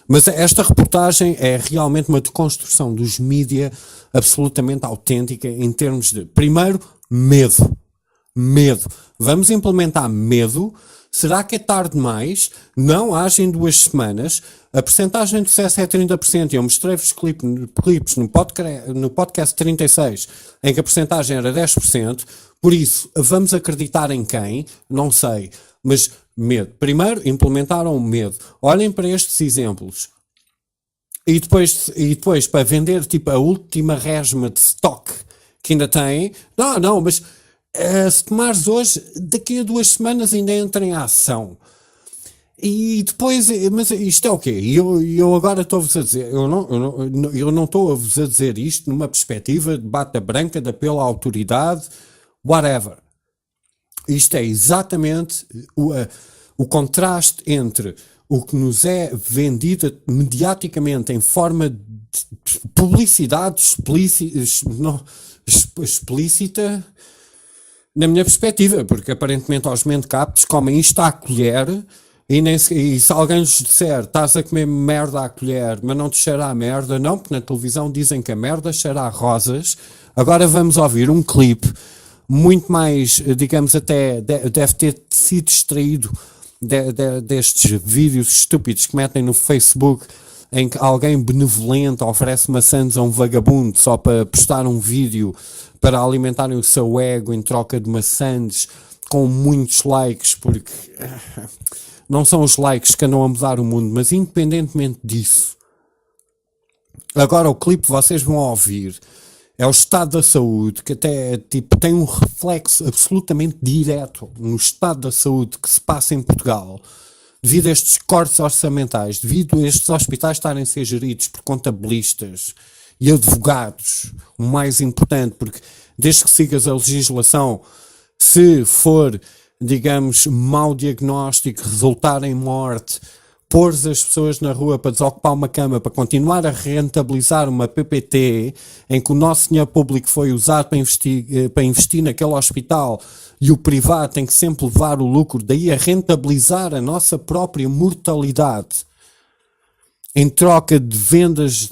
Mas esta reportagem é realmente uma deconstrução dos mídia absolutamente autêntica em termos de, primeiro, medo. Medo. Vamos implementar medo. Será que é tarde demais? Não, agem 2 semanas. A percentagem de sucesso é 30%. Eu mostrei-vos clipes no podcast 36, em que a percentagem era 10%. Por isso, vamos acreditar em quem? Não sei. Mas medo. Primeiro, implementaram o medo. Olhem para estes exemplos. E depois para vender tipo a última resma de stock que ainda têm. Não, mas se tomares hoje, daqui a 2 semanas ainda entra em ação. E depois, mas isto é o quê? Eu agora estou-vos a dizer, eu não estou-vos a dizer isto numa perspectiva de bata branca, de apelo à autoridade, whatever. Isto é exatamente o contraste entre o que nos é vendido mediaticamente em forma de publicidade explícita, na minha perspectiva, porque aparentemente aos mentecaptos comem isto à colher e se alguém lhes disser estás a comer merda à colher, mas não te cheira a merda, não, porque na televisão dizem que a merda cheira a rosas. Agora vamos ouvir um clipe muito mais, digamos até, deve ter sido extraído destes vídeos estúpidos que metem no Facebook, em que alguém benevolente oferece maçãs a um vagabundo só para postar um vídeo para alimentarem o seu ego em troca de maçãs com muitos likes, porque não são os likes que andam a mudar o mundo, mas independentemente disso, agora o clipe vocês vão ouvir é o estado da saúde, que até tipo, tem um reflexo absolutamente direto no estado da saúde que se passa em Portugal, devido a estes cortes orçamentais, devido a estes hospitais estarem a ser geridos por contabilistas e advogados, o mais importante, porque desde que sigas a legislação, se for, digamos, mau diagnóstico, resultar em morte, pôres as pessoas na rua para desocupar uma cama, para continuar a rentabilizar uma PPT, em que o nosso dinheiro público foi usado para investir naquele hospital e o privado tem que sempre levar o lucro, daí a rentabilizar a nossa própria mortalidade em troca de vendas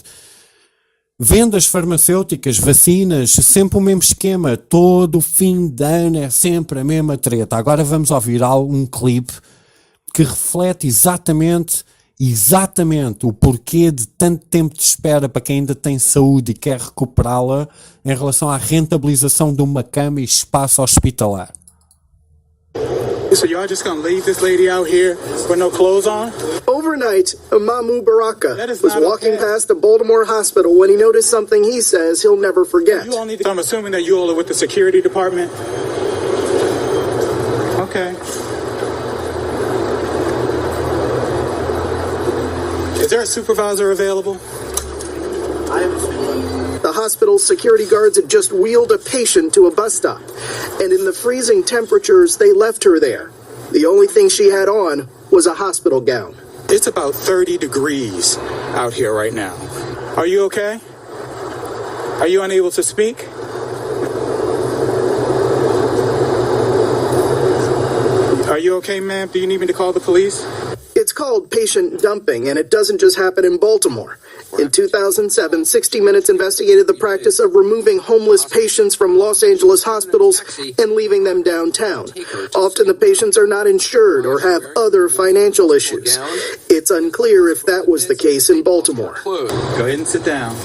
farmacêuticas, vacinas, sempre o mesmo esquema, todo o fim de ano é sempre a mesma treta. Agora vamos ouvir um clipe que reflete exatamente o porquê de tanto tempo de espera para quem ainda tem saúde e quer recuperá-la em relação à rentabilização de uma cama e espaço hospitalar. So y'all just gonna leave this lady out here with no clothes on? Overnight, Mamu Baraka That is was not walking okay. past the Baltimore hospital when he noticed something he says he'll never forget. You all need to, I'm assuming that you all are with the security department? Okay. Is there a supervisor available? The hospital's security guards had just wheeled a patient to a bus stop, and in the freezing temperatures, they left her there. The only thing she had on was a hospital gown. It's about 30 degrees out here right now. Are you okay? Are you unable to speak? Are you okay, ma'am? Do you need me to call the police? It's called patient dumping, and it doesn't just happen in Baltimore. In 2007, 60 Minutes investigated the practice of removing homeless patients from Los Angeles hospitals and leaving them downtown. Often the patients are not insured or have other financial issues. It's unclear if that was the case in Baltimore. Go ahead and sit down.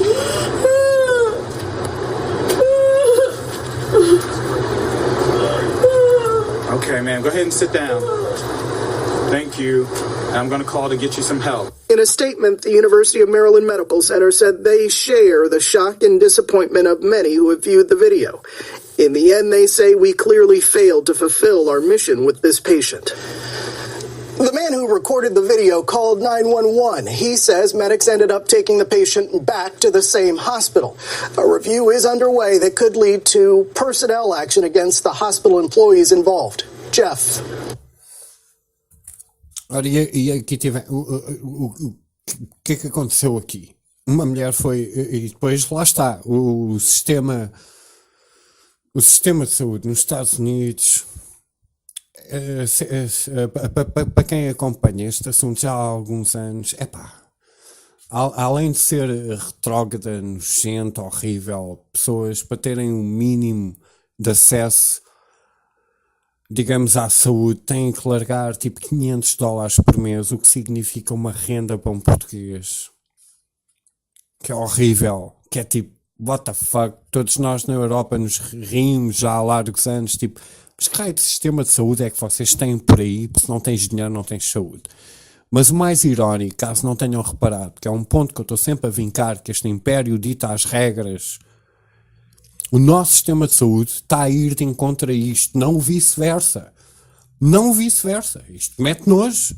Okay, ma'am, go ahead and sit down. Thank you. I'm going to call to get you some help. In a statement, the University of Maryland Medical Center said they share the shock and disappointment of many who have viewed the video. In the end, they say we clearly failed to fulfill our mission with this patient. The man who recorded the video called 911. He says medics ended up taking the patient back to the same hospital. A review is underway that could lead to personnel action against the hospital employees involved. Jeff. Ora, e aqui tive o que é que aconteceu aqui? Uma mulher foi, e depois lá está, o sistema de saúde nos Estados Unidos, para quem acompanha este assunto já há alguns anos, além de ser retrógrada, nojenta, horrível, pessoas para terem um mínimo de acesso, digamos, à saúde, têm que largar tipo $500 por mês, o que significa uma renda para um português. Que é horrível. Que é tipo, what the fuck? Todos nós na Europa nos rimos já há largos anos, tipo, mas que raio de sistema de saúde é que vocês têm por aí? Porque se não tens dinheiro, não tens saúde. Mas o mais irónico, caso não tenham reparado, que é um ponto que eu estou sempre a vincar, que este império dita as regras, o nosso sistema de saúde está a ir de encontro a isto, não vice-versa. Não vice-versa. Isto mete nojo.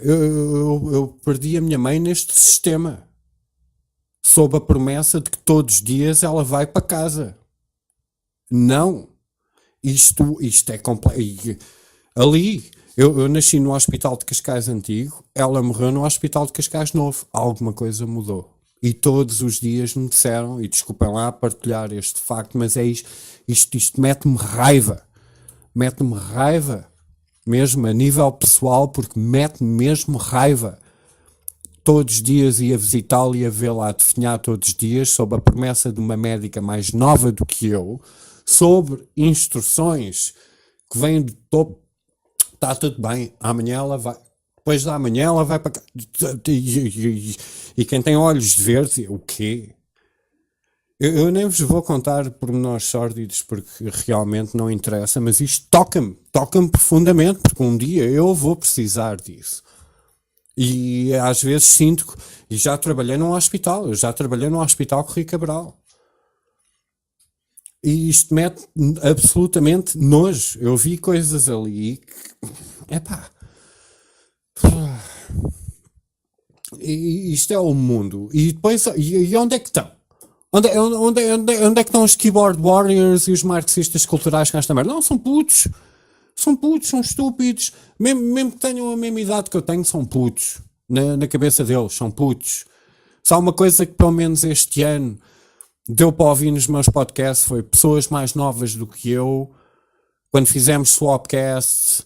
Eu perdi a minha mãe neste sistema, sob a promessa de que todos os dias ela vai para casa. Não. Isto é completo. Ali, eu nasci no Hospital de Cascais Antigo, ela morreu no Hospital de Cascais Novo. Alguma coisa mudou. E todos os dias me disseram, e desculpem lá partilhar este facto, mas é isto mete-me raiva. Mete-me raiva. Mesmo a nível pessoal, porque mete-me mesmo raiva. Todos os dias ia visitá-la e ia vê-la a definhar todos os dias, sob a promessa de uma médica mais nova do que eu, sobre instruções que vêm do topo. Está tudo bem, amanhã ela vai, depois da manhã ela vai para cá. E quem tem olhos de verde, o quê? Eu nem vos vou contar pormenores sórdidos porque realmente não interessa, mas isto toca-me profundamente, porque um dia eu vou precisar disso. E às vezes sinto que, e já trabalhei num hospital, Correio Cabral. E isto mete absolutamente nojo. Eu vi coisas ali que, isto é o mundo. E depois, e onde é que estão? Onde é que estão os keyboard warriors e os marxistas culturais com esta merda? Não, são putos, são estúpidos. Mesmo que tenham a mesma idade que eu tenho, são putos. Na cabeça deles, são putos. Só uma coisa que pelo menos este ano deu para ouvir nos meus podcasts foi pessoas mais novas do que eu, quando fizemos swapcasts,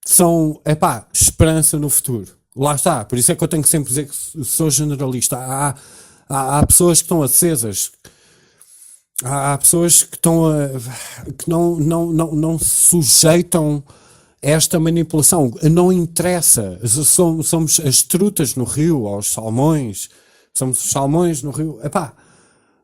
são, esperança no futuro. Lá está, por isso é que eu tenho que sempre dizer que sou generalista. Há pessoas que estão acesas, há pessoas que que não sujeitam esta manipulação. Não interessa, somos as trutas no rio, aos salmões, somos os salmões no rio.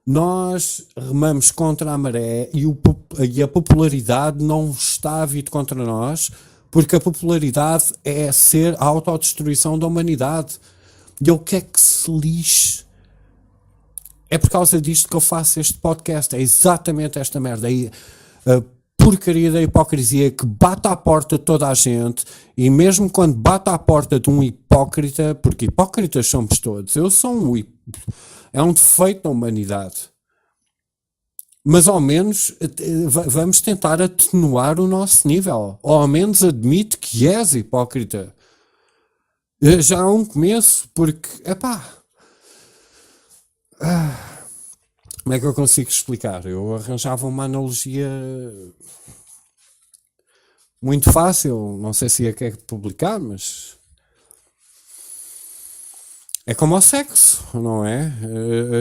nós remamos contra a maré e a popularidade não está a vir contra nós, porque a popularidade é ser a autodestruição da humanidade. E eu quero que se lixe. É por causa disto que eu faço este podcast. É exatamente esta merda. A porcaria da hipocrisia que bate à porta de toda a gente, e mesmo quando bate à porta de um hipócrita, porque hipócritas somos todos, eu sou é um defeito da humanidade. Mas ao menos vamos tentar atenuar o nosso nível. Ou ao menos admite que és hipócrita. Já há um começo, porque, como é que eu consigo explicar? Eu arranjava uma analogia muito fácil, não sei se ia querer publicar, mas é como o sexo, não é?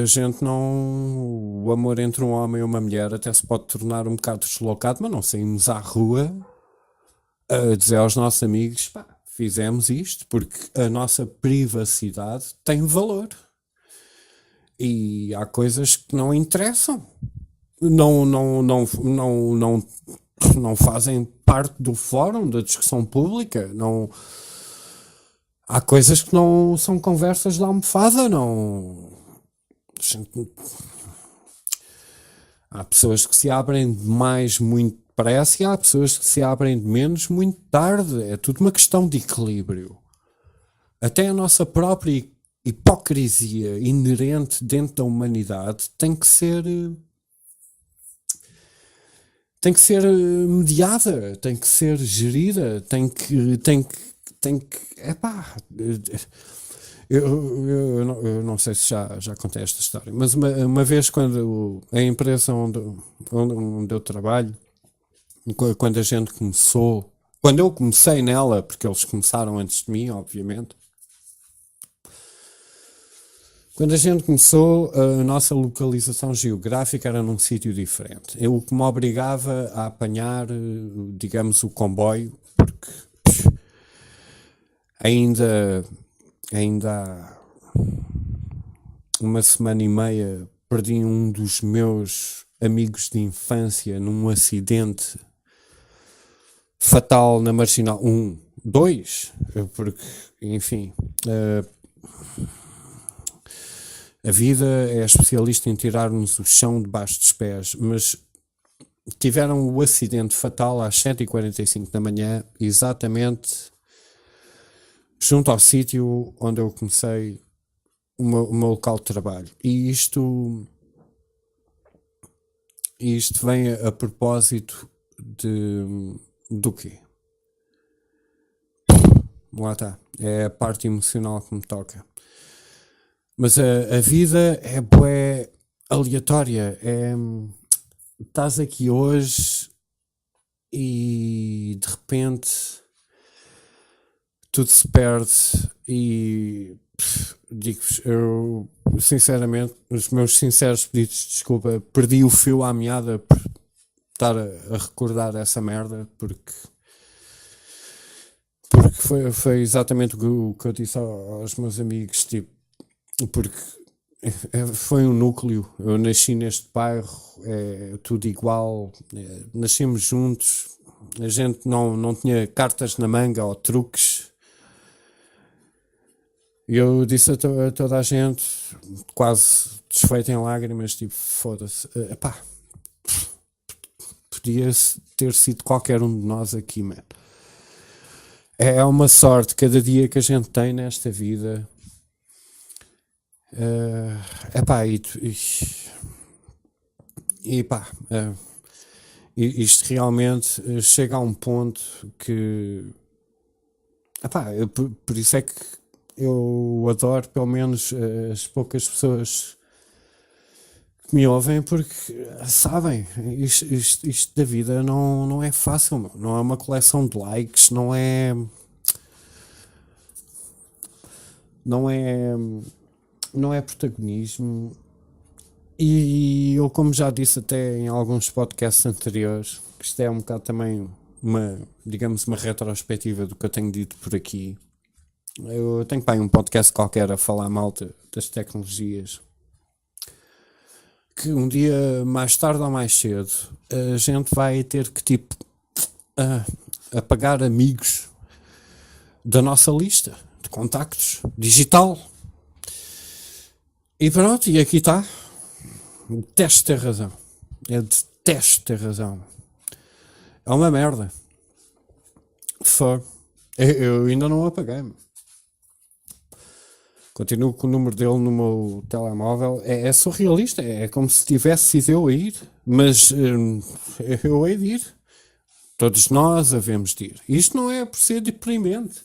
A gente não... O amor entre um homem e uma mulher até se pode tornar um bocado deslocado, mas não saímos à rua a dizer aos nossos amigos, fizemos isto porque a nossa privacidade tem valor. E há coisas que não interessam. Não fazem parte do fórum, da discussão pública. Não... Há coisas que não são conversas de almofada, não... Há pessoas que se abrem demais muito depressa e há pessoas que se abrem de menos muito tarde. É tudo uma questão de equilíbrio. Até a nossa própria hipocrisia inerente dentro da humanidade tem que ser mediada, tem que ser gerida, tem que eu não sei se já contei esta história, mas uma vez quando a empresa onde eu trabalho, quando a gente começou, quando eu comecei nela, porque eles começaram antes de mim, obviamente, quando a gente começou, a nossa localização geográfica era num sítio diferente. O que me obrigava a apanhar, digamos, o comboio, porque ainda há uma semana e meia perdi um dos meus amigos de infância num acidente fatal na Marginal 2, porque, enfim... A vida é especialista em tirar-nos o chão debaixo dos pés, mas tiveram o acidente fatal às 7h45 da manhã, exatamente junto ao sítio onde eu comecei o meu local de trabalho. E isto vem a propósito do quê? Lá está, é a parte emocional que me toca. Mas a vida é bué aleatória. Estás aqui hoje e de repente tudo se perde e digo-vos, eu sinceramente, os meus sinceros pedidos de desculpa, perdi o fio à meada por estar a recordar essa merda, porque foi exatamente o que eu disse aos meus amigos, tipo, porque foi um núcleo. Eu nasci neste bairro, é tudo igual, nascemos juntos, a gente não tinha cartas na manga ou truques. E eu disse a toda a gente, quase desfeito em lágrimas, tipo, foda-se, podia ter sido qualquer um de nós aqui, man. É uma sorte cada dia que a gente tem nesta vida. Isto realmente chega a um ponto que por isso é que eu adoro pelo menos as poucas pessoas que me ouvem, porque sabem, isto da vida não é fácil, não é uma coleção de likes, não é protagonismo. E eu, como já disse até em alguns podcasts anteriores, que isto é um bocado também uma retrospectiva do que eu tenho dito por aqui. Eu tenho um podcast qualquer a falar mal das tecnologias, que um dia, mais tarde ou mais cedo, a gente vai ter que, tipo, apagar amigos da nossa lista de contactos digital. E pronto, e aqui está. Detesto ter razão. Eu detesto ter razão. É uma merda. Eu ainda não apaguei. Continuo com o número dele no meu telemóvel. É surrealista. É como se tivesse sido eu a ir. Mas eu hei de ir. Todos nós havemos de ir. Isto não é por ser deprimente.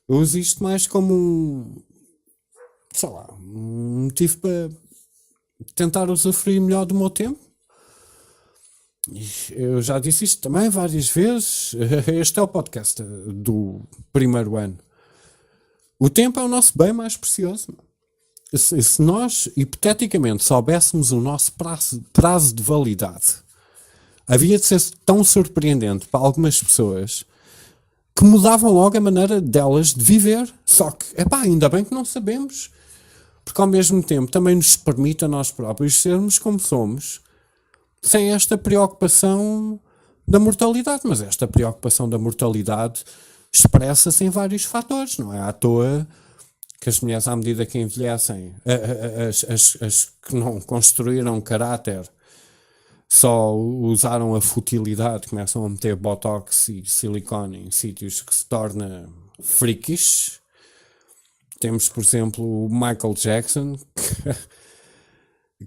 Eu uso isto mais como um motivo para tentar usufruir melhor do meu tempo. Eu já disse isto também várias vezes. Este é o podcast do primeiro ano. O tempo é o nosso bem mais precioso. Se nós, hipoteticamente, soubéssemos o nosso prazo de validade, havia de ser tão surpreendente para algumas pessoas que mudavam logo a maneira delas de viver. Só que, ainda bem que não sabemos. Porque ao mesmo tempo também nos permite a nós próprios sermos como somos, sem esta preocupação da mortalidade. Mas esta preocupação da mortalidade expressa-se em vários fatores. Não é à toa que as mulheres, à medida que envelhecem, as que não construíram caráter, só usaram a futilidade, começam a meter botox e silicone em sítios que se torna freakish. Temos, por exemplo, o Michael Jackson,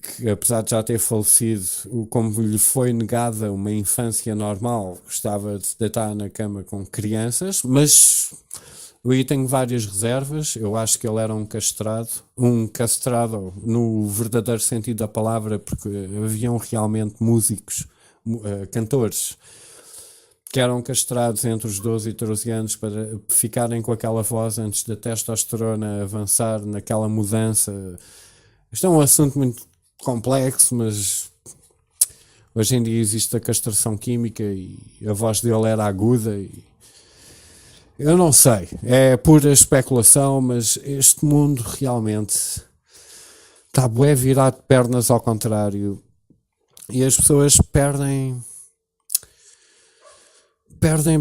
que apesar de já ter falecido, como lhe foi negada uma infância normal, gostava de se deitar na cama com crianças, mas eu aí tenho várias reservas. Eu acho que ele era um castrado no verdadeiro sentido da palavra, porque haviam realmente músicos, cantores, que eram castrados entre os 12 e 13 anos para ficarem com aquela voz antes da testosterona avançar naquela mudança. Isto é um assunto muito complexo, mas hoje em dia existe a castração química e a voz dele era aguda e eu não sei, é pura especulação, mas este mundo realmente está bué virado de pernas ao contrário e as pessoas perdem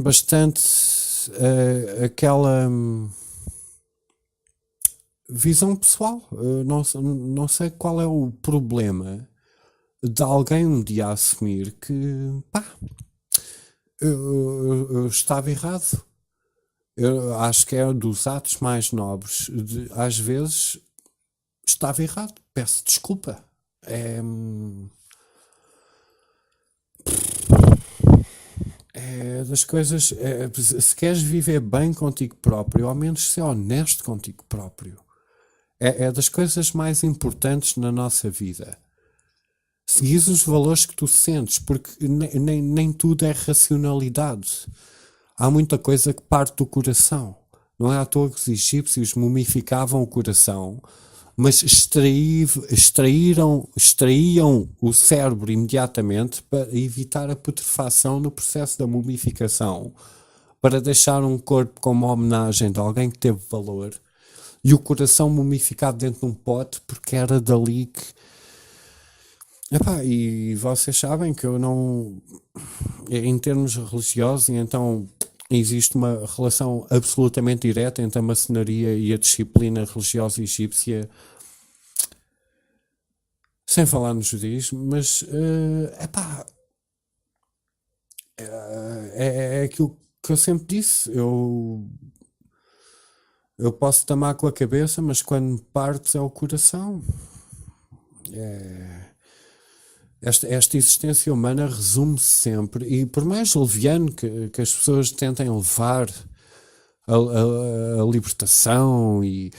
bastante aquela visão pessoal. Não sei qual é o problema de alguém um dia assumir que eu estava errado. Eu acho que é dos atos mais nobres. Às vezes estava errado. Peço desculpa. É das coisas. Se queres viver bem contigo próprio, ao menos ser honesto contigo próprio. É das coisas mais importantes na nossa vida. Seguir os valores que tu sentes, porque nem tudo é racionalidade. Há muita coisa que parte do coração. Não é à toa que os egípcios mumificavam o coração, mas extraíam o cérebro imediatamente para evitar a putrefação no processo da mumificação, para deixar um corpo como homenagem de alguém que teve valor, e o coração mumificado dentro de um pote, porque era dali que... e vocês sabem que eu não... Em termos religiosos, então existe uma relação absolutamente direta entre a maçonaria e a disciplina religiosa egípcia, sem falar no judaísmo, mas é aquilo que eu sempre disse. Eu posso tamar com a cabeça, mas quando me partes é o coração. Esta existência humana resume-se sempre, e por mais leviano que as pessoas tentem levar a libertação e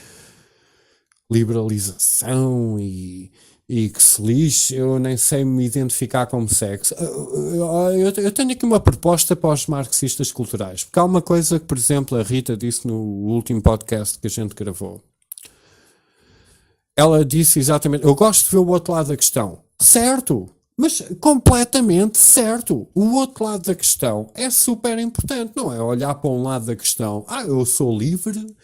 liberalização e que se lixe, eu nem sei me identificar como sexo. Eu tenho aqui uma proposta para os marxistas culturais, porque há uma coisa que, por exemplo, a Rita disse no último podcast que a gente gravou. Ela disse exatamente: eu gosto de ver o outro lado da questão. Certo, mas completamente certo. O outro lado da questão é super importante, não é olhar para um lado da questão: eu sou livre,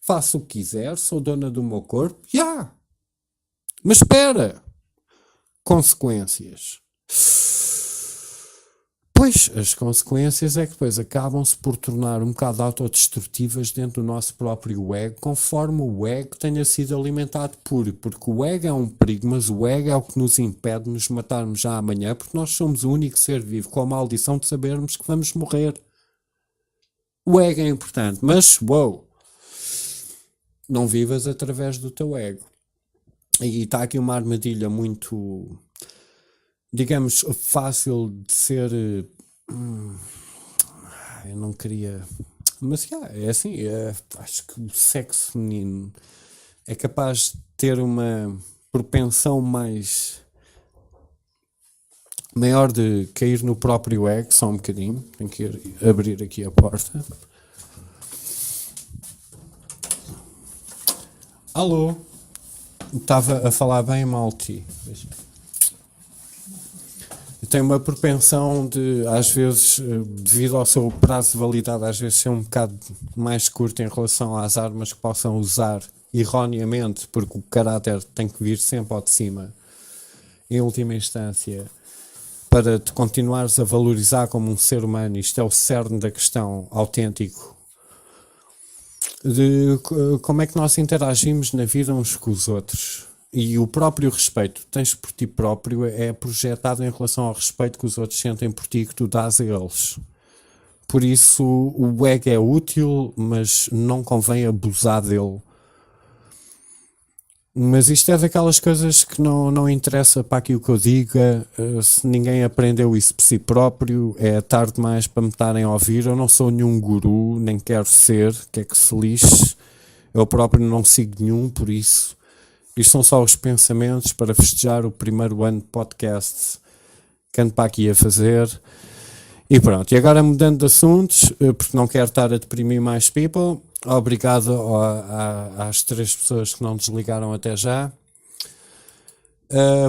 faço o que quiser, sou dona do meu corpo. Mas espera, Consequências. Pois, as consequências é que depois acabam-se por tornar um bocado autodestrutivas dentro do nosso próprio ego, conforme o ego tenha sido alimentado puro, porque o ego é um perigo, mas o ego é o que nos impede de nos matarmos já amanhã, porque nós somos o único ser vivo com a maldição de sabermos que vamos morrer. O ego é importante, mas, não vivas através do teu ego. E está aqui uma armadilha muito, digamos, fácil de ser. Eu não queria. Mas é assim, acho que o sexo feminino é capaz de ter uma propensão maior de cair no próprio ego, só um bocadinho. Tenho que abrir aqui a porta. Alô? Estava a falar bem mal de ti. Eu tenho uma propensão de, às vezes, devido ao seu prazo de validade, às vezes ser um bocado mais curto em relação às armas que possam usar erroneamente, porque o caráter tem que vir sempre ao de cima, em última instância, para te continuares a valorizar como um ser humano. Isto é o cerne da questão autêntico de como é que nós interagimos na vida uns com os outros. E o próprio respeito que tens por ti próprio é projetado em relação ao respeito que os outros sentem por ti, que tu dás a eles. Por isso o ego é útil, mas não convém abusar dele. Mas isto é daquelas coisas que não interessa para aquilo que eu diga. Se ninguém aprendeu isso por si próprio, é tarde demais para me estarem a ouvir. Eu não sou nenhum guru, nem quero ser, quer que se lixe. Eu próprio não sigo nenhum, por isso. Isto são só os pensamentos para festejar o primeiro ano de podcast que ando para aqui a fazer. E pronto, e agora mudando de assuntos, porque não quero estar a deprimir mais people. Obrigado às 3 pessoas que não desligaram até já.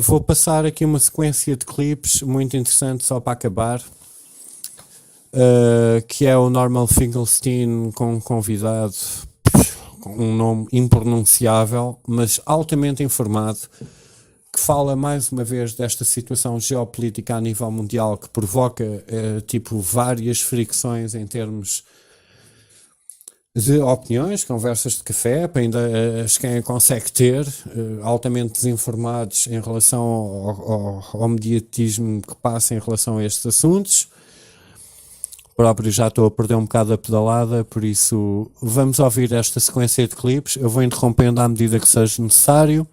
Vou passar aqui uma sequência de clipes muito interessante só para acabar, que é o Norman Finkelstein com um convidado com um nome impronunciável, mas altamente informado, que fala mais uma vez desta situação geopolítica a nível mundial que provoca várias fricções em termos de opiniões, conversas de café, para ainda as quem consegue ter, altamente desinformados em relação ao mediatismo que passa em relação a estes assuntos. Próprio já estou a perder um bocado a pedalada, por isso vamos ouvir esta sequência de clipes. Eu vou interrompendo à medida que seja necessário.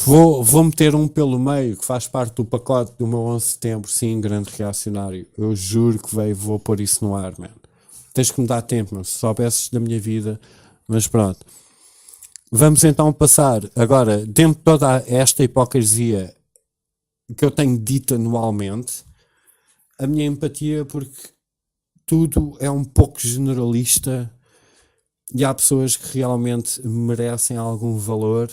Vou meter um pelo meio, que faz parte do pacote do meu 11 de setembro, sim, grande reacionário. Eu juro que vou pôr isso no ar, man. Tens que me dar tempo, meu, se soubesses da minha vida, mas pronto. Vamos então passar agora, dentro de toda esta hipocrisia que eu tenho dito anualmente, a minha empatia, porque tudo é um pouco generalista e há pessoas que realmente merecem algum valor.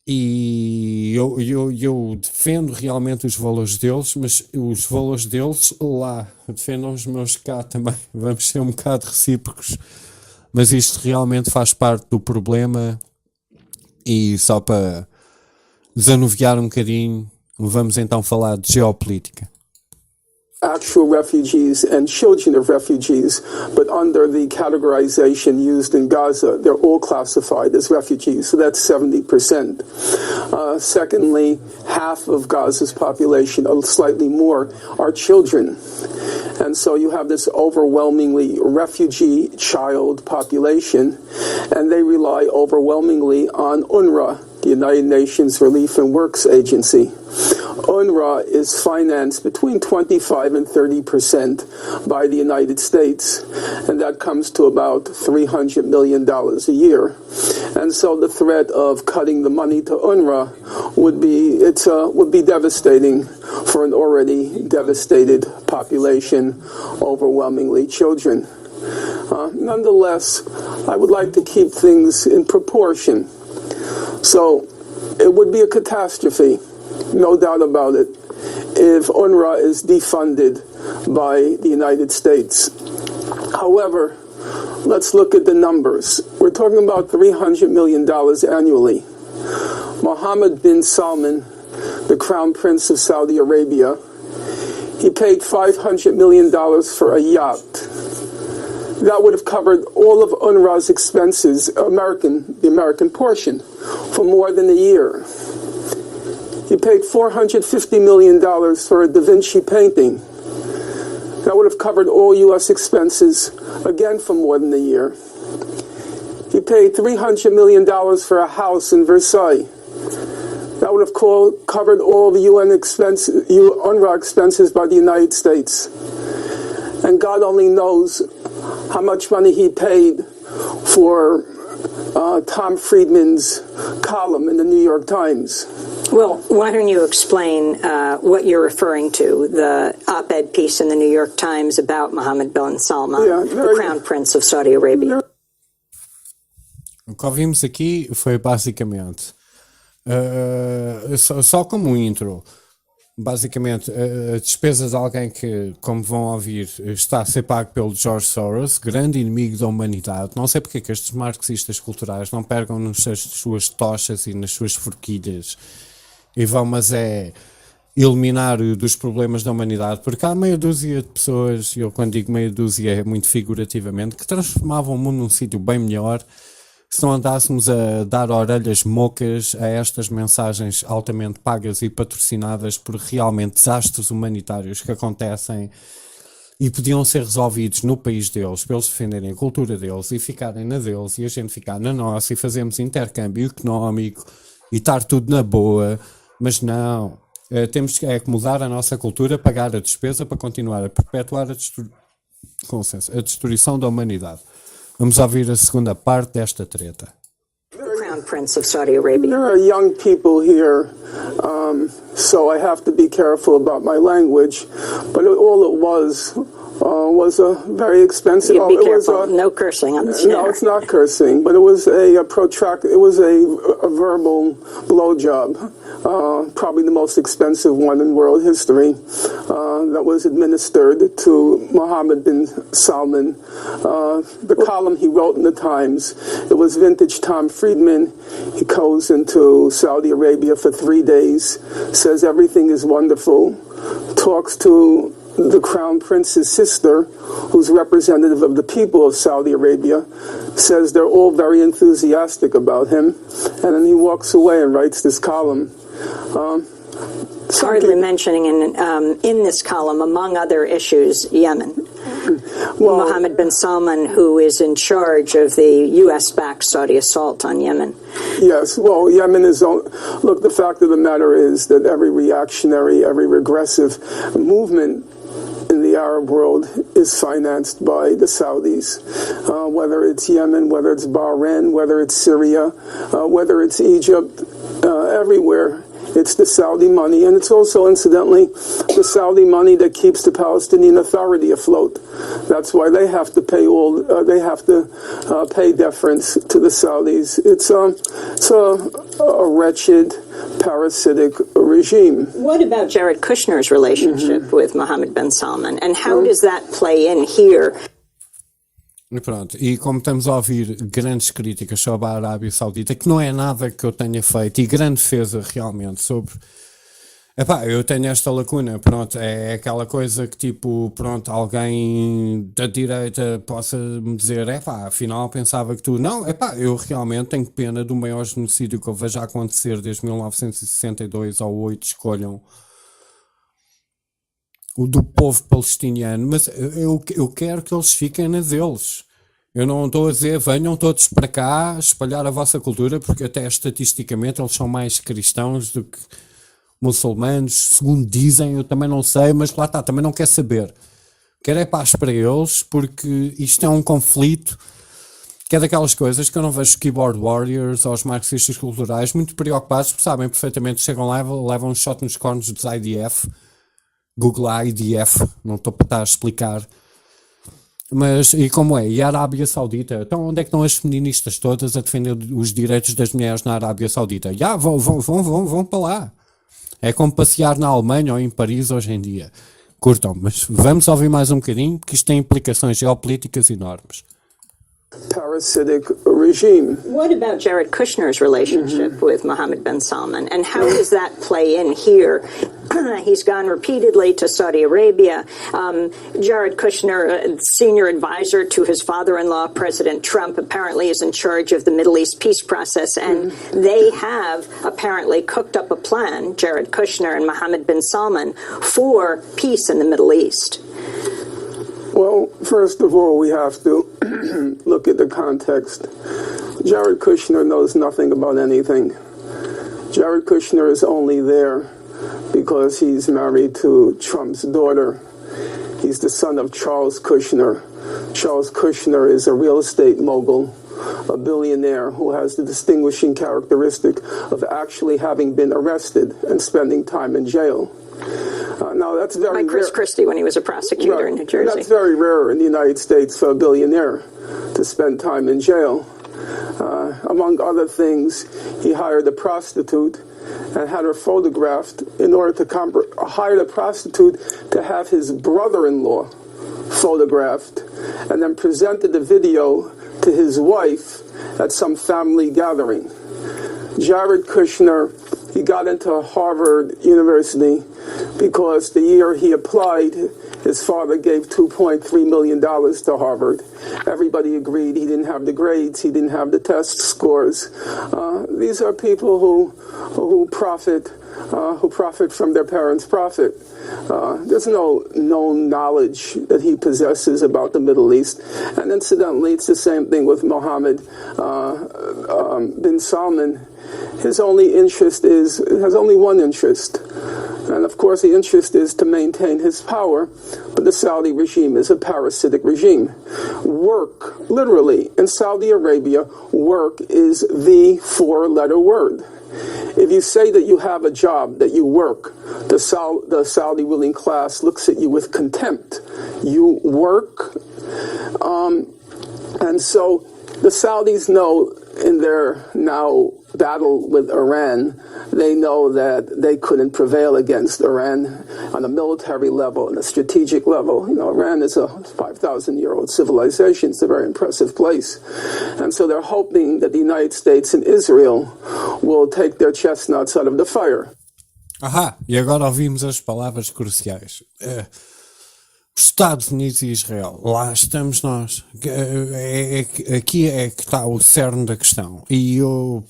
E eu defendo realmente os valores deles, mas os valores deles lá, defendam os meus cá também. Vamos ser um bocado recíprocos, mas isto realmente faz parte do problema. E só para desanuviar um bocadinho, vamos então falar de geopolítica. Actual refugees and children of refugees, but under the categorization used in Gaza, they're all classified as refugees, so that's 70%. Secondly, half of Gaza's population, or slightly more, are children. And so you have this overwhelmingly refugee child population, and they rely overwhelmingly on UNRWA, the United Nations Relief and Works Agency. UNRWA is financed between 25 and 30% by the United States, and that comes to about $300 million a year. And so the threat of cutting the money to UNRWA would be devastating for an already devastated population, overwhelmingly children. Nonetheless, I would like to keep things in proportion. So it would be a catastrophe, no doubt about it, if UNRWA is defunded by the United States. However, let's look at the numbers. We're talking about $300 million annually. Mohammed bin Salman, the Crown Prince of Saudi Arabia, he paid $500 million for a yacht. That would have covered all of UNRWA's expenses, the American portion, for more than a year. He paid $450 million for a Da Vinci painting. That would have covered all U.S. expenses, again for more than a year. He paid $300 million for a house in Versailles. That would have covered all the UNRWA expenses by the United States. And God only knows how much money he paid for Tom Friedman's column in the New York Times. Well, why don't you explain what you're referring to, the op-ed piece in the New York Times about Mohammed bin Salman, the Crown Prince of Saudi Arabia? O que ouvimos aqui foi basicamente, só como um intro, basicamente a despesa de alguém que, como vão ouvir, está a ser pago pelo George Soros, grande inimigo da humanidade. Não sei porque é que estes marxistas culturais não pegam nas suas tochas e nas suas forquilhas e vão, mas eliminar dos problemas da humanidade, porque há meia dúzia de pessoas, e eu quando digo meia dúzia é muito figurativamente, que transformavam o mundo num sítio bem melhor se não andássemos a dar orelhas mocas a estas mensagens altamente pagas e patrocinadas por realmente desastres humanitários que acontecem e podiam ser resolvidos no país deles, para eles defenderem a cultura deles e ficarem na deles e a gente ficar na nossa e fazermos intercâmbio económico e estar tudo na boa, mas não, temos que mudar a nossa cultura, pagar a despesa para continuar a perpetuar a destruição da humanidade. Vamos ouvir a segunda parte desta treta. Crown Prince of Saudi Arabia. There are young people here, so I have to be careful about my language. But all it was a very expensive. Be careful. No cursing on the channel. No, it's not cursing, but it was a protracted. It was a verbal blowjob, probably the most expensive one in world history, that was administered to Mohammed bin Salman. The column he wrote in the Times, it was vintage Tom Friedman. He goes into Saudi Arabia for 3 days, says everything is wonderful, talks to the Crown Prince's sister, who's representative of the people of Saudi Arabia, says they're all very enthusiastic about him, and then he walks away and writes this column. Hardly mentioning in this column, among other issues, Yemen. Well, Mohammed bin Salman, who is in charge of the U.S.-backed Saudi assault on Yemen. Yes, well, Yemen is... Look, the fact of the matter is that every reactionary, every regressive movement in the Arab world is financed by the Saudis, whether it's Yemen, whether it's Bahrain, whether it's Syria, whether it's Egypt, everywhere. It's the Saudi money, and it's also, incidentally, the Saudi money that keeps the Palestinian Authority afloat. That's why they have to pay pay deference to the Saudis. It's a wretched, parasitic regime. What about Jared Kushner's relationship with Mohammed bin Salman, and how does that play in here? E pronto, e como estamos a ouvir grandes críticas sobre a Arábia Saudita, que não é nada que eu tenha feito, e grande defesa realmente sobre... Epá, eu tenho esta lacuna, pronto, é aquela coisa que tipo, pronto, alguém da direita possa me dizer, epá, afinal pensava que tu... Não, epá, eu realmente tenho pena do maior genocídio que eu vejo acontecer desde 1962 ao 8, escolham o do povo palestiniano, mas eu quero que eles fiquem na deles. Eu não estou a dizer, venham todos para cá espalhar a vossa cultura, porque até estatisticamente eles são mais cristãos do que muçulmanos, segundo dizem, eu também não sei, mas lá está, também não quero saber. Quero é paz para eles, porque isto é um conflito que é daquelas coisas que eu não vejo os keyboard warriors ou os marxistas culturais muito preocupados, porque sabem perfeitamente, chegam lá e levam um shot nos cornos dos IDF, Google IDF, não estou para estar a explicar. Mas, e como é? E a Arábia Saudita? Então onde é que estão as feministas todas a defender os direitos das mulheres na Arábia Saudita? Vão para lá. É como passear na Alemanha ou em Paris hoje em dia. Curtam, mas vamos ouvir mais um bocadinho, porque isto tem implicações geopolíticas enormes. parasitic regime. What about Jared Kushner's relationship with Mohammed bin Salman, and how does that play in here? He's gone repeatedly to Saudi Arabia. Jared Kushner, senior advisor to his father-in-law, President Trump, apparently is in charge of the Middle East peace process, and they have apparently cooked up a plan, Jared Kushner and Mohammed bin Salman, for peace in the Middle East. Well, first of all, we have to look at the context. Jared Kushner knows nothing about anything. Jared Kushner is only there because he's married to Trump's daughter. He's the son of Charles Kushner. Charles Kushner is a real estate mogul, a billionaire who has the distinguishing characteristic of actually having been arrested and spending time in jail. Now, that's very Like Chris rare. Christie when he was a prosecutor in New Jersey. That's very rare in the United States for a billionaire to spend time in jail. Among other things, he hired a prostitute and had her photographed in order to hired a prostitute to have his brother-in-law photographed, and then presented the video to his wife at some family gathering. Jared Kushner, he got into Harvard University because the year he applied, his father gave $2.3 million to Harvard. Everybody agreed he didn't have the grades, he didn't have the test scores. These are people who profit from their parents' profit. There's no known knowledge that he possesses about the Middle East. And incidentally, it's the same thing with Mohammed bin Salman. His only interest has only one interest. And of course, the interest is to maintain his power. But the Saudi regime is a parasitic regime. Work, literally, in Saudi Arabia, work is the four-letter word. If you say that you have a job, that you work, the Saudi ruling class looks at you with contempt. You work. And so the Saudis know in their now battle with Iran, they know that they couldn't prevail against Iran on a military level and a strategic level. You know, Iran is a 5,000-year-old civilization. It's a very impressive place. And so they're hoping that the United States and Israel will take their chestnuts out of the fire. Ahá, e agora ouvimos as palavras cruciais. Os Estados Unidos e Israel, lá estamos nós. Aqui é que está o cerne da questão. E eu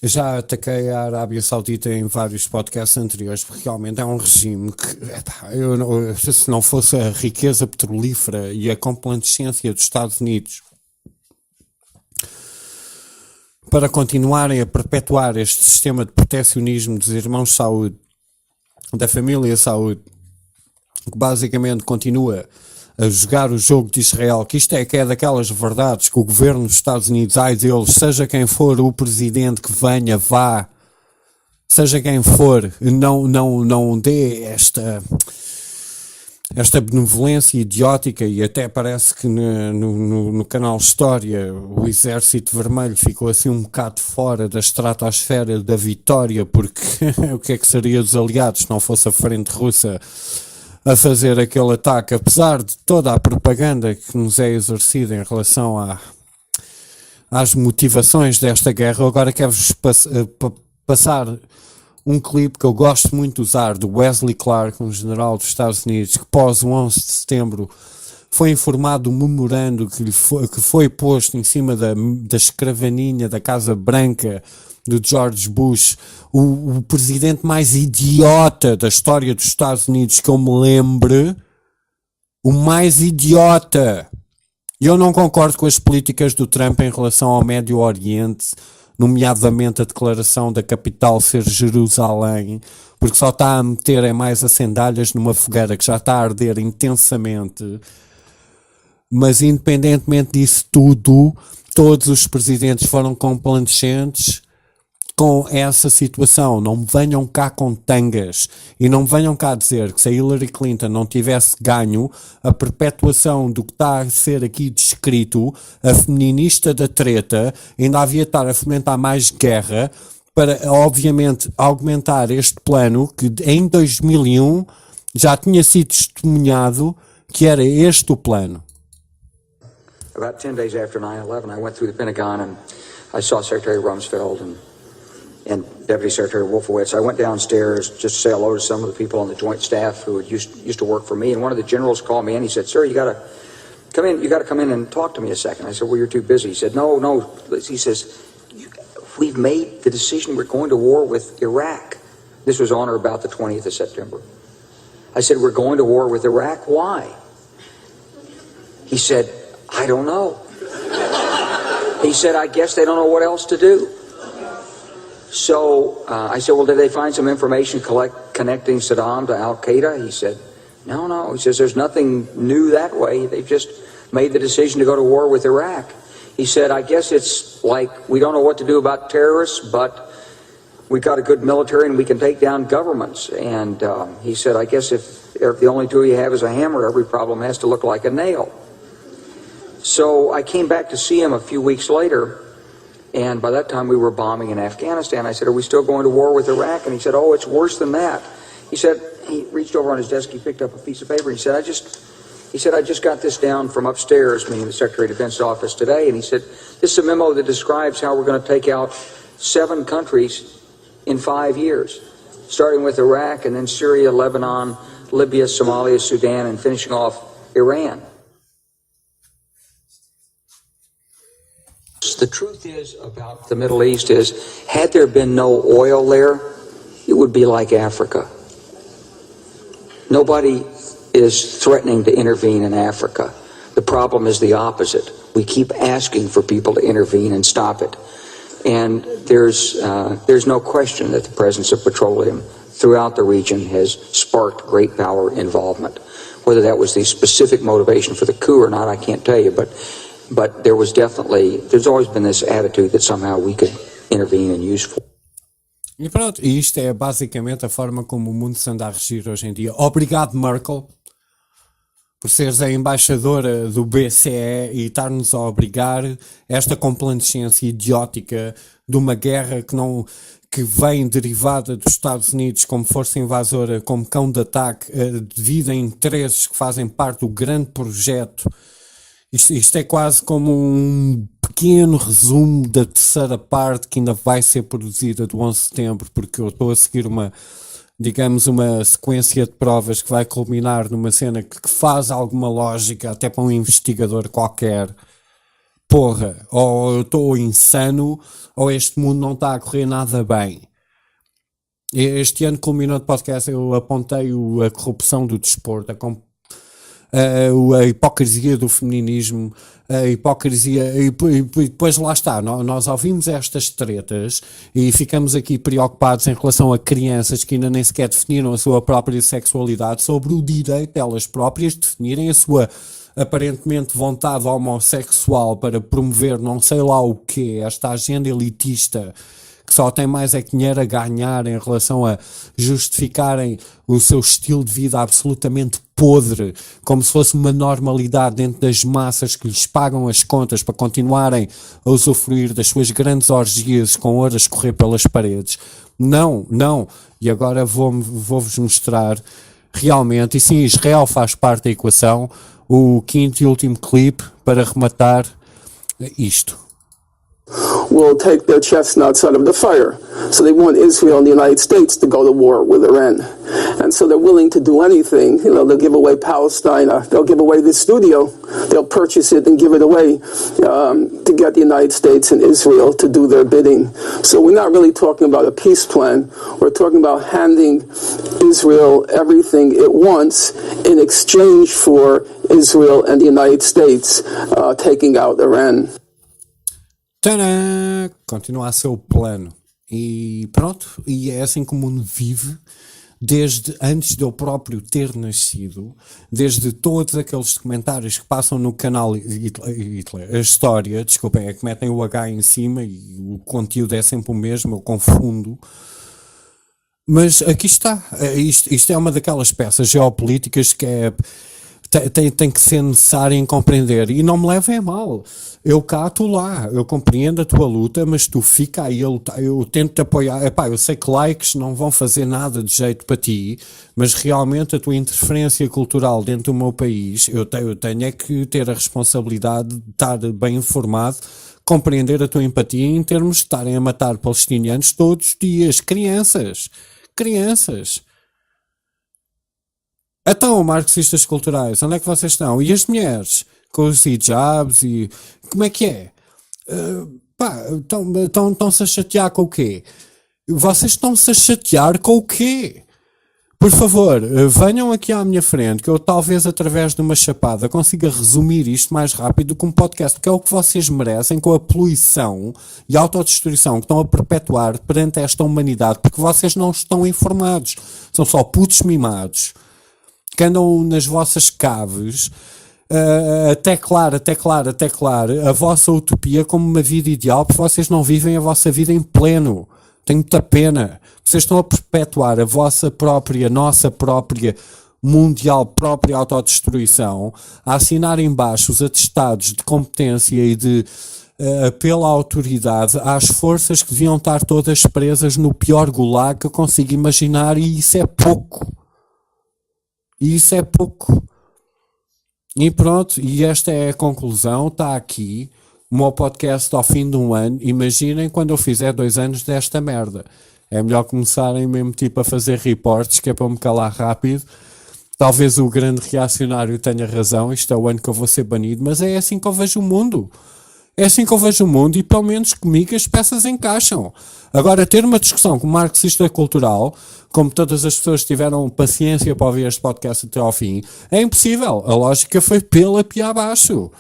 já ataquei a Arábia Saudita em vários podcasts anteriores, porque realmente é um regime que, se não fosse a riqueza petrolífera e a complacência dos Estados Unidos para continuarem a perpetuar este sistema de protecionismo dos irmãos Saúde, da família Saúde, que basicamente continua a jogar o jogo de Israel, que isto é que é daquelas verdades que o governo dos Estados Unidos, ai deles, seja quem for o presidente que venha, vá, seja quem for, não dê esta benevolência idiótica, e até parece que no canal História o Exército Vermelho ficou assim um bocado fora da estratosfera da vitória, porque o que é que seria dos aliados se não fosse a frente russa a fazer aquele ataque, apesar de toda a propaganda que nos é exercida em relação às motivações desta guerra. Agora quero-vos passar um clipe que eu gosto muito de usar, do Wesley Clark, um general dos Estados Unidos, que pós o 11 de setembro foi informado do memorando que foi posto em cima da escrivaninha da Casa Branca do George Bush, o presidente mais idiota da história dos Estados Unidos que eu me lembre, o mais idiota. Eu não concordo com as políticas do Trump em relação ao Médio Oriente, nomeadamente a declaração da capital ser Jerusalém, porque só está a meter mais acendalhas numa fogueira que já está a arder intensamente. Mas independentemente disso tudo, todos os presidentes foram complacentes com essa situação. Não me venham cá com tangas e não me venham cá dizer que se a Hillary Clinton não tivesse ganho, a perpetuação do que está a ser aqui descrito, a feminista da treta, ainda havia de estar a fomentar mais guerra para, obviamente, aumentar este plano que em 2001 já tinha sido testemunhado que era este o plano. about 10 days after 9/11, I went through the Pentagon and I saw Secretary Rumsfeld and Deputy Secretary Wolfowitz. I went downstairs just to say hello to some of the people on the Joint Staff who used to work for me, and one of the generals called me in. He said, "Sir, you got to come in and talk to me a second." I said, "Well, you're too busy." He said, No. He says, "We've made the decision. We're going to war with Iraq." This was on or about the 20th of September. I said, "We're going to war with Iraq. Why?" He said, "I don't know." He said, "I guess they don't know what else to do." So I said, "Well, did they find some information connecting Saddam to Al-Qaeda?" He said, No. He says, "There's nothing new that way. They've just made the decision to go to war with Iraq." He said, "I guess it's like we don't know what to do about terrorists, but we've got a good military and we can take down governments." And he said, "I guess if the only tool you have is a hammer, every problem has to look like a nail." So I came back to see him a few weeks later, and by that time we were bombing in Afghanistan. I said, "Are we still going to war with Iraq?" And he said, "Oh, it's worse than that." He said, he reached over on his desk, he picked up a piece of paper, and he said, I just got this down from upstairs, meaning the Secretary of Defense's office today, and he said, "This is a memo that describes how we're going to take out 7 countries in 5 years, starting with Iraq and then Syria, Lebanon, Libya, Somalia, Sudan, and finishing off Iran." The truth is about the Middle East is, had there been no oil there, it would be like Africa. Nobody is threatening to intervene in Africa. The problem is the opposite. We keep asking for people to intervene and stop it. And there's no question that the presence of petroleum throughout the region has sparked great power involvement. Whether that was the specific motivation for the coup or not, I can't tell you, but there's always been this attitude that somehow we could intervene and use force. E pronto, e isto é basicamente a forma como o mundo se anda a regir hoje em dia. Obrigado, Merkel, por seres a embaixadora do BCE e estar-nos a obrigar esta complacência idiótica de uma guerra que vem derivada dos Estados Unidos como força invasora, como cão de ataque, devido a interesses que fazem parte do grande projeto. Isto é quase como um pequeno resumo da terceira parte que ainda vai ser produzida do 11 de setembro, porque eu estou a seguir uma sequência de provas que vai culminar numa cena que faz alguma lógica até para um investigador qualquer. Porra, ou eu estou insano, ou este mundo não está a correr nada bem. Este ano culminou de podcast, eu apontei a corrupção do desporto, a hipocrisia do feminismo, a hipocrisia, e depois lá está, nós ouvimos estas tretas e ficamos aqui preocupados em relação a crianças que ainda nem sequer definiram a sua própria sexualidade, sobre o direito delas próprias de definirem a sua aparentemente vontade homossexual para promover não sei lá o quê, esta agenda elitista que só tem mais é que dinheiro a ganhar em relação a justificarem o seu estilo de vida absolutamente podre, como se fosse uma normalidade dentro das massas que lhes pagam as contas para continuarem a usufruir das suas grandes orgias com ouro a escorrer pelas paredes. Não. E agora vou-vos mostrar realmente, e sim, Israel faz parte da equação, o quinto e último clipe para rematar isto. Will take their chestnuts out of the fire. So they want Israel and the United States to go to war with Iran. And so they're willing to do anything. They'll give away Palestine, they'll give away the studio, they'll purchase it and give it away to get the United States and Israel to do their bidding. So we're not really talking about a peace plan. We're talking about handing Israel everything it wants in exchange for Israel and the United States taking out Iran. Tcharam! Continua a ser o plano. E pronto, e é assim que o mundo vive, desde antes de eu próprio ter nascido, desde todos aqueles documentários que passam no canal Hitler, a história, desculpem, é que metem o H em cima e o conteúdo é sempre o mesmo, eu confundo. Mas aqui está, isto é uma daquelas peças geopolíticas que é tem que ser necessário em compreender. E não me levem a mal. Eu cá, tu lá. Eu compreendo a tua luta, mas tu fica aí a lutar. Eu tento te apoiar. Epá, eu sei que likes não vão fazer nada de jeito para ti, mas realmente a tua interferência cultural dentro do meu país, eu tenho é que ter a responsabilidade de estar bem informado, compreender a tua empatia em termos de estarem a matar palestinianos todos os dias. Crianças. Então, marxistas culturais, onde é que vocês estão? E as mulheres? Com os hijabs e... Como é que é? Estão-se a chatear com o quê? Vocês estão-se a chatear com o quê? Por favor, venham aqui à minha frente, que eu talvez através de uma chapada consiga resumir isto mais rápido que um podcast, que é o que vocês merecem com a poluição e a autodestruição que estão a perpetuar perante esta humanidade, porque vocês não estão informados. São só putos mimados que andam nas vossas caves a teclar a vossa utopia como uma vida ideal, porque vocês não vivem a vossa vida em pleno. Tenho muita pena. Vocês estão a perpetuar a vossa própria, nossa própria mundial própria autodestruição, a assinar em baixo os atestados de competência e de apelo à autoridade às forças que deviam estar todas presas no pior gulag que eu consigo imaginar, e isso é pouco. E pronto, e esta é a conclusão, está aqui o meu podcast ao fim de um ano. Imaginem quando eu fizer 2 anos desta merda. É melhor começarem mesmo tipo a fazer reportes, que é para me calar rápido. Talvez o grande reacionário tenha razão, isto é o ano que eu vou ser banido, mas é assim que eu vejo o mundo. É assim que eu vejo o mundo, e pelo menos comigo as peças encaixam. Agora, ter uma discussão com um marxista cultural, como todas as pessoas tiveram paciência para ouvir este podcast até ao fim, é impossível. A lógica foi pela pia abaixo.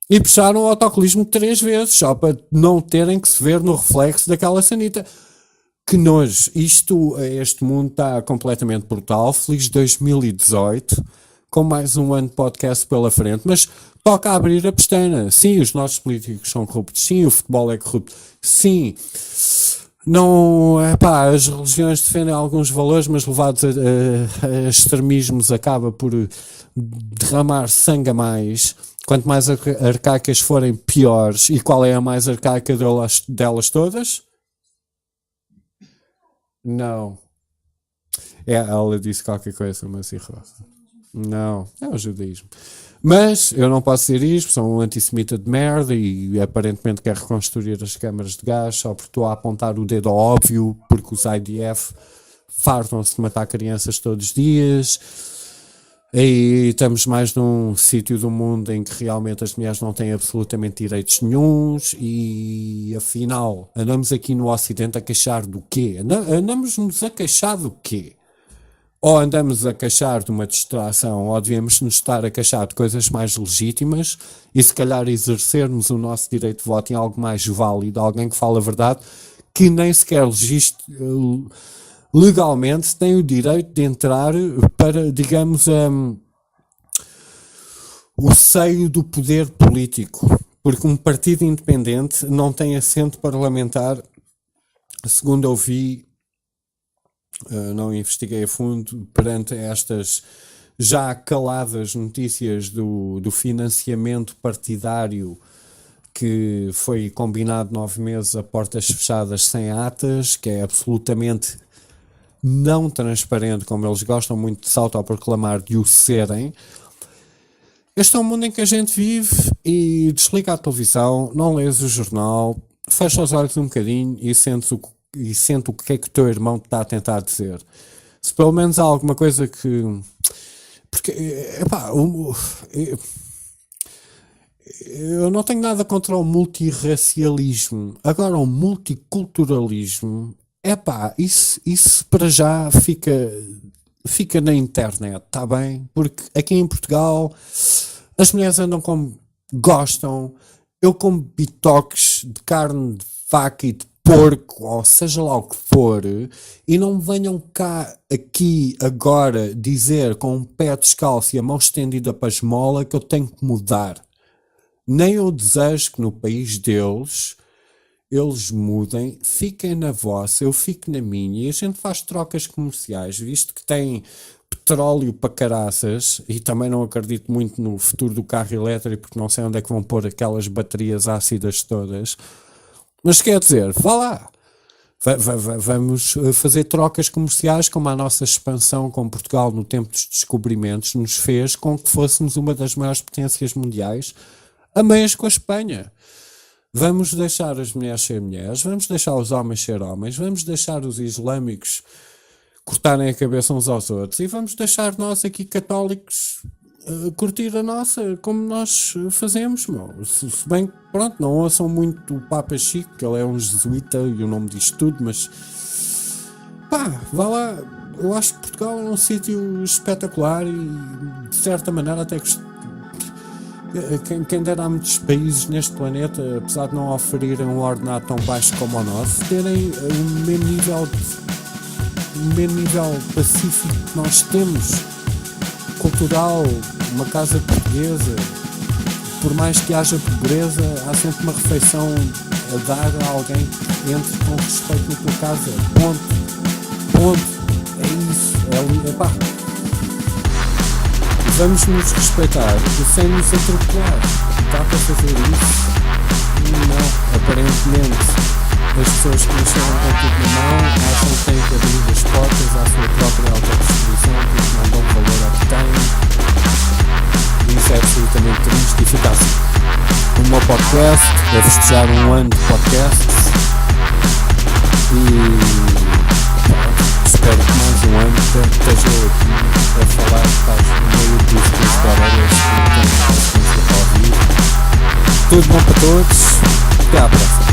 E puxaram o autocolismo 3 vezes, só para não terem que se ver no reflexo daquela sanita. Que nojo. Este mundo está completamente brutal. Feliz 2018, com mais um ano de podcast pela frente, mas toca abrir a pestana. Sim, os nossos políticos são corruptos. Sim, o futebol é corrupto. Sim, não, as religiões defendem alguns valores, mas levados a extremismos acaba por derramar sangue a mais. Quanto mais arcaicas forem, piores. E qual é a mais arcaica delas todas? Não. Ela disse qualquer coisa, mas não, é o judaísmo. Mas eu não posso dizer isto, sou um antissemita de merda e aparentemente quero reconstruir as câmaras de gás só porque estou a apontar o dedo ao óbvio, porque os IDF fartam-se de matar crianças todos os dias. E estamos mais num sítio do mundo em que realmente as mulheres não têm absolutamente direitos nenhuns, e afinal andamos aqui no Ocidente a queixar do quê? Andamos-nos a queixar do quê? Ou andamos a queixar de uma distração, ou devíamos nos estar a queixar de coisas mais legítimas e se calhar exercermos o nosso direito de voto em algo mais válido, alguém que fala a verdade, que nem sequer legalmente tem o direito de entrar para, digamos, o seio do poder político, porque um partido independente não tem assento parlamentar, segundo eu vi, não investiguei a fundo, perante estas já caladas notícias do financiamento partidário que foi combinado 9 meses a portas fechadas sem atas, que é absolutamente não transparente, como eles gostam muito de se autoproclamar de o serem. Este é o mundo em que a gente vive, e desliga a televisão, não lês o jornal, fecha os olhos um bocadinho e sente o que é que o teu irmão te está a tentar dizer. Se pelo menos há alguma coisa que... Porque, eu não tenho nada contra o multirracialismo. Agora, o multiculturalismo... isso para já fica na internet, está bem? Porque aqui em Portugal as mulheres andam como gostam. Eu como bitoques de carne de vaca e de porco, ou seja lá o que for, e não me venham cá aqui agora dizer com um pé descalço e a mão estendida para a esmola que eu tenho que mudar. Nem eu desejo que no país deles eles mudem, fiquem na vossa, eu fico na minha, e a gente faz trocas comerciais, visto que tem petróleo para caraças, e também não acredito muito no futuro do carro elétrico, porque não sei onde é que vão pôr aquelas baterias ácidas todas. Mas quer dizer, vá lá. Vamos fazer trocas comerciais, como a nossa expansão com Portugal no tempo dos descobrimentos nos fez com que fôssemos uma das maiores potências mundiais, a meias com a Espanha. Vamos deixar as mulheres ser mulheres, vamos deixar os homens ser homens, vamos deixar os islâmicos cortarem a cabeça uns aos outros e vamos deixar nós aqui católicos curtir a nossa, como nós fazemos, meu. Se bem que, pronto, não ouçam muito o Papa Chico, que ele é um jesuíta e o nome diz tudo, mas pá, vá lá. Eu acho que Portugal é um sítio espetacular e, de certa maneira, até quem dera há muitos países neste planeta, apesar de não oferirem um ordenado tão baixo como o nosso, terem o mesmo nível pacífico que nós temos, cultural, uma casa portuguesa. Por mais que haja pobreza, há sempre uma refeição a dar a alguém que entre com respeito na tua casa. Ponto. É isso. Pá. Vamos nos respeitar sem nos atropelar. Dá para fazer isso? Não, aparentemente. As pessoas que nasceram com tudo na mão acham que têm que abrir as portas à sua própria autodestruição porque não dão valor ao que têm. Isso é absolutamente triste e fica assim. O meu podcast é festejar um ano de podcasts e espero que mais um ano esteja eu aqui a falar meio disso que horas que não tenho paciência para ouvir. Tudo bom para todos, até à próxima.